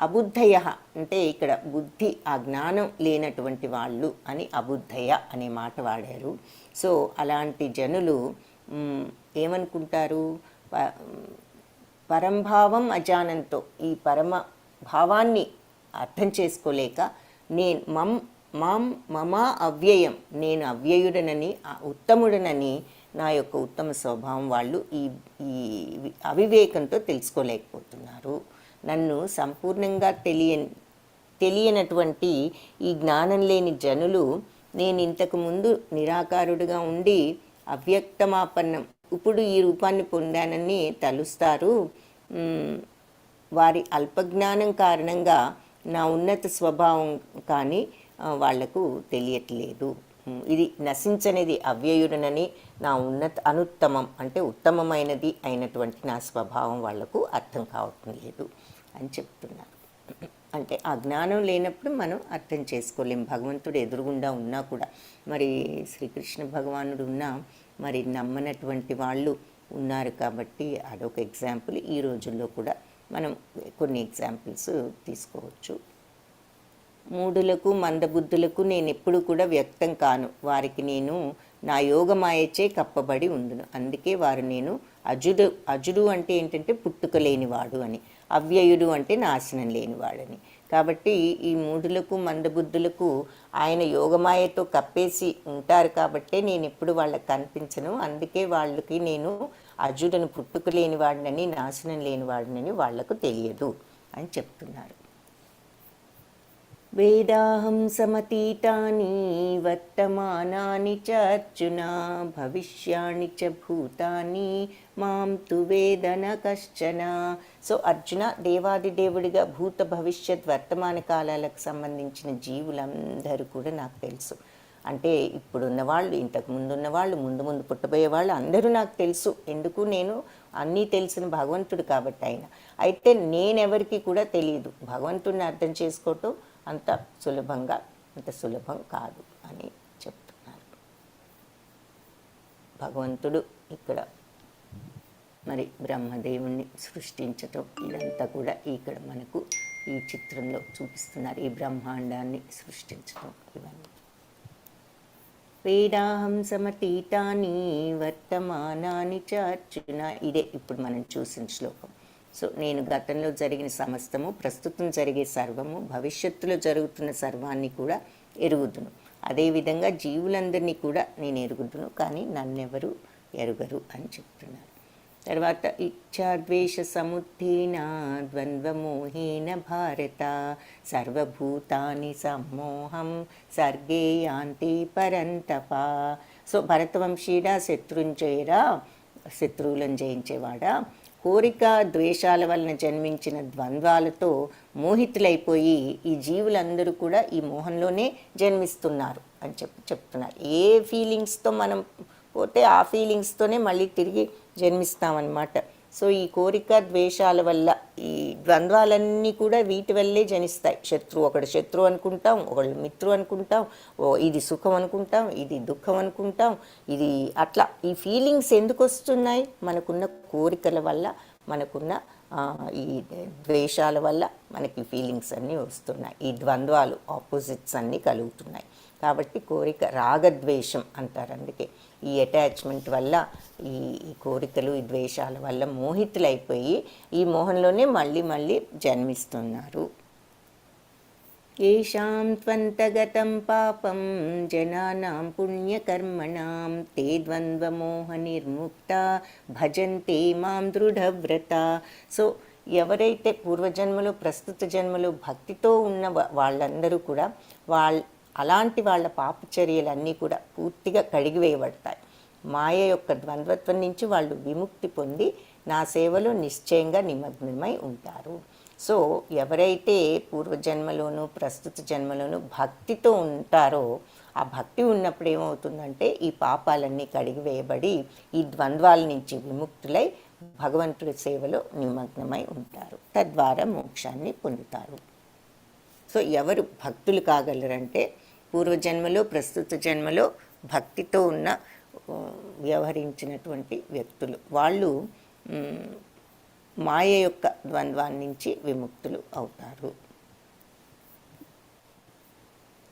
అబుద్ధయ అంటే ఇక్కడ బుద్ధి, ఆ జ్ఞానం లేనటువంటి వాళ్ళు అని అబుద్ధయ అనే మాట వాడారు. సో అలాంటి జనులు ఏమనుకుంటారు? పరంభావం అజానంతో, ఈ పరమ భావాన్ని అర్థం చేసుకోలేక మమ అవ్యయం, నేను అవ్యయుడనని, ఉత్తముడనని, నా యొక్క ఉత్తమ స్వభావం వాళ్ళు ఈ అవివేకంతో తెలుసుకోలేకపోతున్నారు. నన్ను సంపూర్ణంగా తెలియనటువంటి ఈ జ్ఞానం లేని జనులు నేను ఇంతకు ముందు నిరాకారుడిగా ఉండి అవ్యక్తమాపన్నం, ఇప్పుడు ఈ రూపాన్ని పొందానని తలుస్తారు. వారి అల్పజ్ఞానం కారణంగా నా ఉన్నత స్వభావం కానీ వాళ్లకు తెలియట్లేదు. ఇది నశించనిది అవ్యయుడనని, నా అనుత్తమం అంటే ఉత్తమమైనది అయినటువంటి నా స్వభావం వాళ్లకు అర్థం కావటం లేదు అని చెప్తున్నారు. అంటే ఆ జ్ఞానం లేనప్పుడు మనం అర్థం చేసుకోలేం. భగవంతుడు ఎదురుగుండా ఉన్నా కూడా, మరి శ్రీకృష్ణ భగవానుడు ఉన్నా మరి నమ్మనటువంటి వాళ్ళు ఉన్నారు. కాబట్టి అదొక ఎగ్జాంపుల్. ఈ రోజుల్లో కూడా మనం కొన్ని ఎగ్జాంపుల్స్ తీసుకోవచ్చు. మూఢులకు, మందబుద్ధులకు నేను ఎప్పుడు కూడా వ్యక్తం కాను, వారికి నేను నా యోగమాయచే కప్పబడి ఉండును. అందుకే వారు నేను అజుడు అంటే ఏంటంటే పుట్టుక లేనివాడు అని, అవ్యయుడు అంటే నాశనం లేనివాడని. కాబట్టి ఈ మూఢులకు, మందబుద్ధులకు ఆయన యోగమాయతో కప్పేసి ఉంటారు. కాబట్టే నేను ఎప్పుడు వాళ్ళకి కనిపించను. అందుకే వాళ్ళకి నేను అజుడను, పుట్టుక లేనివాడినని, నాశనం లేనివాడినని వాళ్లకు తెలియదు అని చెప్తున్నారు. వేదాహం సమతీతాని వర్తమానాని చ అర్జున భవిష్యాణి చ భూతాని మాం తు వేదన కశ్చన. సో అర్జున, దేవాది దేవుడిగా భూత భవిష్యత్ వర్తమాన కాలాలకు సంబంధించిన జీవులందరూ కూడా నాకు తెలుసు. అంటే ఇప్పుడున్న వాళ్ళు, ఇంతకు ముందున్న వాళ్ళు, ముందు ముందు పుట్టబోయే వాళ్ళు అందరూ నాకు తెలుసు. ఎందుకు? నేను అన్నీ తెలిసిన భగవంతుడు కాబట్టి. అయితే నేనెవరికి కూడా తెలియదు. భగవంతుడిని అర్థం చేసుకోవటం అంత సులభం కాదు అని చెప్తున్నారు. భగవంతుడు ఇక్కడ మరి బ్రహ్మదేవుణ్ణి సృష్టించటం ఇదంతా కూడా ఇక్కడ మనకు ఈ చిత్రంలో చూపిస్తున్నారు. ఈ బ్రహ్మాండాన్ని సృష్టించటం ఇవన్నీ. వేదాహం సమతీతాని వర్తమానాని చ అర్జున, ఇదే ఇప్పుడు మనం చూసిన శ్లోకం. సో నేను గతంలో జరిగిన సమస్తము, ప్రస్తుతం జరిగే సర్వము, భవిష్యత్తులో జరుగుతున్న సర్వాన్ని కూడా ఎరుగుదును. అదేవిధంగా జీవులందరినీ కూడా నేను ఎరుగుదును, కానీ నన్నెవరు ఎరుగరు అని చెప్తున్నారు. తర్వాత ఇచ్ఛాద్వేష సముద్ధీన ద్వంద్వమోహేన భారత సర్వభూతాని సమ్మోహం సర్గే యాంతి పరంతప. సో భరతవంశీడా, శత్రుంజయుడా, శత్రువులను జయించేవాడా, కోరిక ద్వేషాల వలన జన్మించిన ద్వంద్వాలతో మోహితులైపోయి ఈ జీవులందరూ కూడా ఈ మోహంలోనే జన్మిస్తున్నారు అని చెప్తున్నారు. ఏ ఫీలింగ్స్తో మనం పోతే ఆ ఫీలింగ్స్తోనే మళ్ళీ తిరిగి జన్మిస్తామన్నమాట. సో ఈ కోరిక ద్వేషాల వల్ల ఈ ద్వంద్వాలన్నీ కూడా వీటి వల్లే జనిస్తాయి. ఒకడు శత్రువు అనుకుంటాం, ఒకళ్ళు మిత్రు అనుకుంటాం, ఇది సుఖం అనుకుంటాం, ఇది దుఃఖం అనుకుంటాం, ఇది అట్లా. ఈ ఫీలింగ్స్ ఎందుకు వస్తున్నాయి? మనకున్న కోరికల వల్ల, మనకున్న ఈ ద్వేషాల వల్ల మనకి ఫీలింగ్స్ అన్నీ వస్తున్నాయి. ఈ ద్వంద్వాలు, ఆపోజిట్స్ అన్నీ కలుగుతున్నాయి. కాబట్టి కోరిక, రాగద్వేషం అంటారు. అందుకే ఈ అటాచ్మెంట్ వల్ల, ఈ కోరికలు, ఈ ద్వేషాల వల్ల మోహితులైపోయి ఈ మోహంలోనే మళ్ళీ జన్మిస్తున్నారు. ఏషాం త్వంతగతం పాపం జనానాం పుణ్యకర్మణాం తే ద్వంద్వమోహ నిర్ముక్త భజంతే మాం దృఢవ్రత. సో ఎవరైతే పూర్వజన్మలో, ప్రస్తుత జన్మలో భక్తితో ఉన్న వాళ్ళందరూ కూడా అలాంటి వాళ్ళ పాపచర్యలన్నీ కూడా పూర్తిగా కడిగివేయబడతాయి. మాయ యొక్క ద్వంద్వత్వం నుంచి వాళ్ళు విముక్తి పొంది నా సేవలో నిశ్చయంగా నిమగ్నమై ఉంటారు. సో ఎవరైతే పూర్వజన్మలోనూ ప్రస్తుత జన్మలోనూ భక్తితో ఉంటారో, ఆ భక్తి ఉన్నప్పుడు ఏమవుతుందంటే ఈ పాపాలన్నీ కడిగివేయబడి ఈ ద్వంద్వాల నుంచి విముక్తులై భగవంతుడి సేవలో నిమగ్నమై ఉంటారు. తద్వారా మోక్షాన్ని పొందుతారు. సో ఎవరు భక్తులు కాగలరంటే పూర్వజన్మలో, ప్రస్తుత జన్మలో భక్తితో ఉన్న వ్యవహరించినటువంటి వ్యక్తులు. వాళ్ళు మాయ యొక్క ద్వంద్వాన్ని నుంచి విముక్తులు అవుతారు.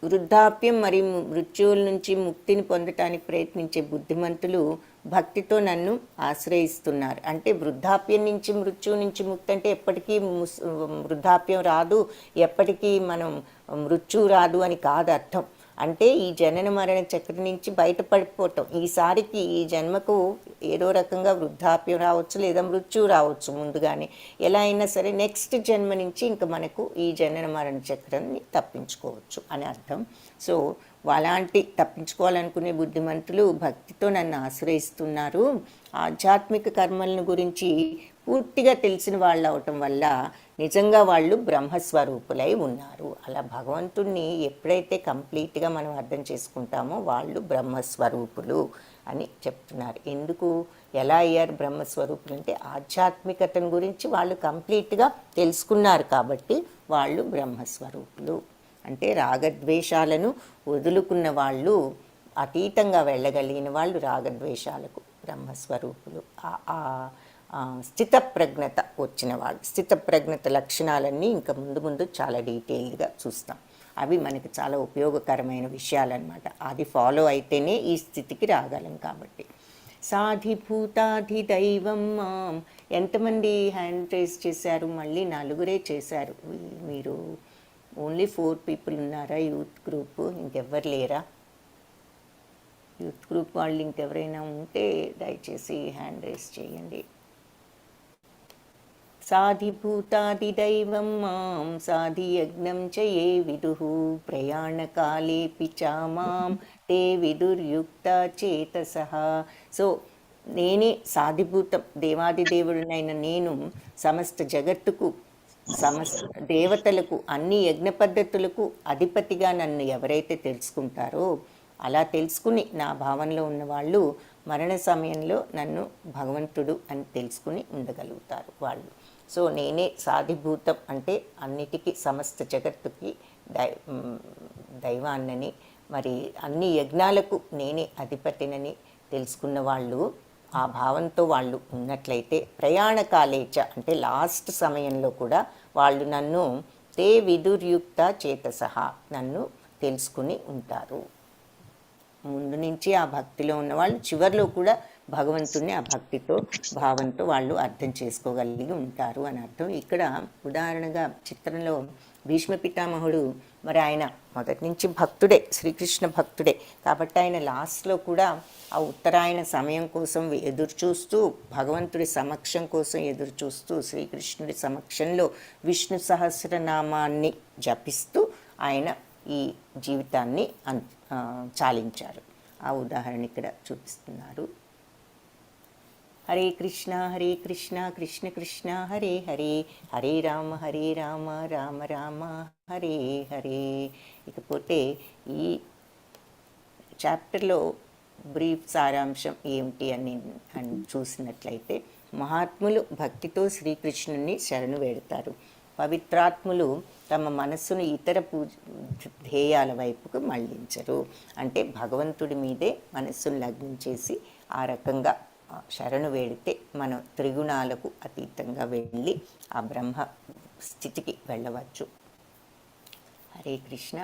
వృద్ధాప్యం మరియు మృత్యువుల నుంచి ముక్తిని పొందటానికి ప్రయత్నించే బుద్ధిమంతులు భక్తితో నన్ను ఆశ్రయిస్తున్నారు. అంటే వృద్ధాప్యం నుంచి, మృత్యువు నుంచి ముక్తి అంటే ఎప్పటికీ వృద్ధాప్యం రాదు, ఎప్పటికీ మనం మృత్యువు రాదు అని కాదు అర్థం. అంటే ఈ జనన మరణ చక్రం నుంచి బయటపడిపోవటం. ఈసారికి ఈ జన్మకు ఏదో రకంగా వృద్ధాప్యం రావచ్చు, లేదా మృత్యువు రావచ్చు ముందుగానే. ఎలా అయినా సరే నెక్స్ట్ జన్మ నుంచి ఇంకా మనకు ఈ జనన మరణ చక్రాన్ని తప్పించుకోవచ్చు అని అర్థం. సో అలాంటి తప్పించుకోవాలనుకునే బుద్ధిమంతులు భక్తితో నన్ను ఆశ్రయిస్తున్నారు. ఆధ్యాత్మిక కర్మలను గురించి పూర్తిగా తెలిసిన వాళ్ళు అవటం వల్ల నిజంగా వాళ్ళు బ్రహ్మస్వరూపులై ఉన్నారు. అలా భగవంతుణ్ణి ఎప్పుడైతే కంప్లీట్గా మనం అర్థం చేసుకుంటామో వాళ్ళు బ్రహ్మస్వరూపులు అని చెప్తున్నారు. ఎందుకు, ఎలా అయ్యారు బ్రహ్మస్వరూపులు అంటే ఆధ్యాత్మికతను గురించి వాళ్ళు కంప్లీట్గా తెలుసుకున్నారు కాబట్టి వాళ్ళు బ్రహ్మస్వరూపులు. అంటే రాగద్వేషాలను వదులుకున్న వాళ్ళు, అతీతంగా వెళ్ళగలిగిన వాళ్ళు రాగద్వేషాలకు బ్రహ్మస్వరూపులు. స్థితప్రజ్ఞత వచ్చిన వాళ్ళు. స్థితప్రజ్ఞత లక్షణాలన్నీ ఇంకా ముందు చాలా డీటెయిల్గా చూస్తాం. అవి మనకి చాలా ఉపయోగకరమైన విషయాలన్నమాట. అది ఫాలో అయితేనే ఈ స్థితికి రాగలం. కాబట్టి సాధిభూతాధిదైవం మాం. ఎంతమంది హ్యాండ్ రేస్ చేశారు? మళ్ళీ 4 చేశారు. మీరు ఓన్లీ 4 పీపుల్ ఉన్నారా యూత్ గ్రూప్? ఇంకెవ్వరు లేరా? యూత్ గ్రూప్ వాళ్ళు ఇంకెవరైనా ఉంటే దయచేసి హ్యాండ్ రేస్ చేయండి. సాధిభూతాదిదైవం మాం సాధియజ్ఞం చ ఏ విదుః ప్రయాణకాలేపి చ మాం తే విదుర్యుక్త చేతసః. సో నేనే సాధిభూతం, దేవాదిదేవుడినైన నేను సమస్త జగత్తుకు, సమస్త దేవతలకు, అన్ని యజ్ఞ పద్ధతులకు అధిపతిగా నన్ను ఎవరైతే తెలుసుకుంటారో, అలా తెలుసుకుని నా భావనలో ఉన్నవాళ్ళు మరణ సమయంలో నన్ను భగవంతుడు అని తెలుసుకుని ఉండగలుగుతారు వాళ్ళు. సో నేనే సాధిభూతం అంటే అన్నిటికీ, సమస్త జగత్తుకి దైవాన్నని, మరి అన్ని యజ్ఞాలకు నేనే అధిపతినని తెలుసుకున్న వాళ్ళు, ఆ భావంతో వాళ్ళు ఉన్నట్లయితే ప్రయాణకాలేచ అంటే లాస్ట్ సమయంలో కూడా వాళ్ళు నన్ను తే విదుర్యుక్త చేతసహ నన్ను తెలుసుకుని ఉంటారు. ముందు నుంచి ఆ భక్తిలో ఉన్నవాళ్ళు చివరిలో కూడా భగవంతుణ్ణి ఆ భక్తితో, భావంతో వాళ్ళు అర్థం చేసుకోగలిగి ఉంటారు అని అర్థం. ఇక్కడ ఉదాహరణగా చిత్రంలో భీష్మ పితామహుడు, మరి ఆయన మొదటి నుంచి భక్తుడే, శ్రీకృష్ణ భక్తుడే కాబట్టి ఆయన లాస్ట్లో కూడా ఆ ఉత్తరాయణ సమయం కోసం ఎదురు చూస్తూ, భగవంతుడి సమక్షం కోసం ఎదురు చూస్తూ, శ్రీకృష్ణుడి సమక్షంలో విష్ణు సహస్రనామాన్ని జపిస్తూ ఆయన ఈ జీవితాన్ని చాలించారు. ఆ ఉదాహరణ ఇక్కడ చూపిస్తున్నారు. హరే కృష్ణ కృష్ణ కృష్ణ హరే హరే, హరే రామ రామ రామ హరే హరే. ఇకపోతే ఈ చాప్టర్లో బ్రీఫ్ సారాంశం ఏమిటి అని చూసినట్లయితే, మహాత్ములు భక్తితో శ్రీకృష్ణుని శరణు వేడతారు. పవిత్రాత్ములు తమ మనస్సును ఇతర ధ్యేయాల వైపుకు మళ్లించరు. అంటే భగవంతుడి మీదే మనస్సును లగ్నం చేసి ఆ రకంగా శరణు వేడితే మనం త్రిగుణాలకు అతీతంగా వెళ్ళి ఆ బ్రహ్మ స్థితికి వెళ్ళవచ్చు. హరే కృష్ణ.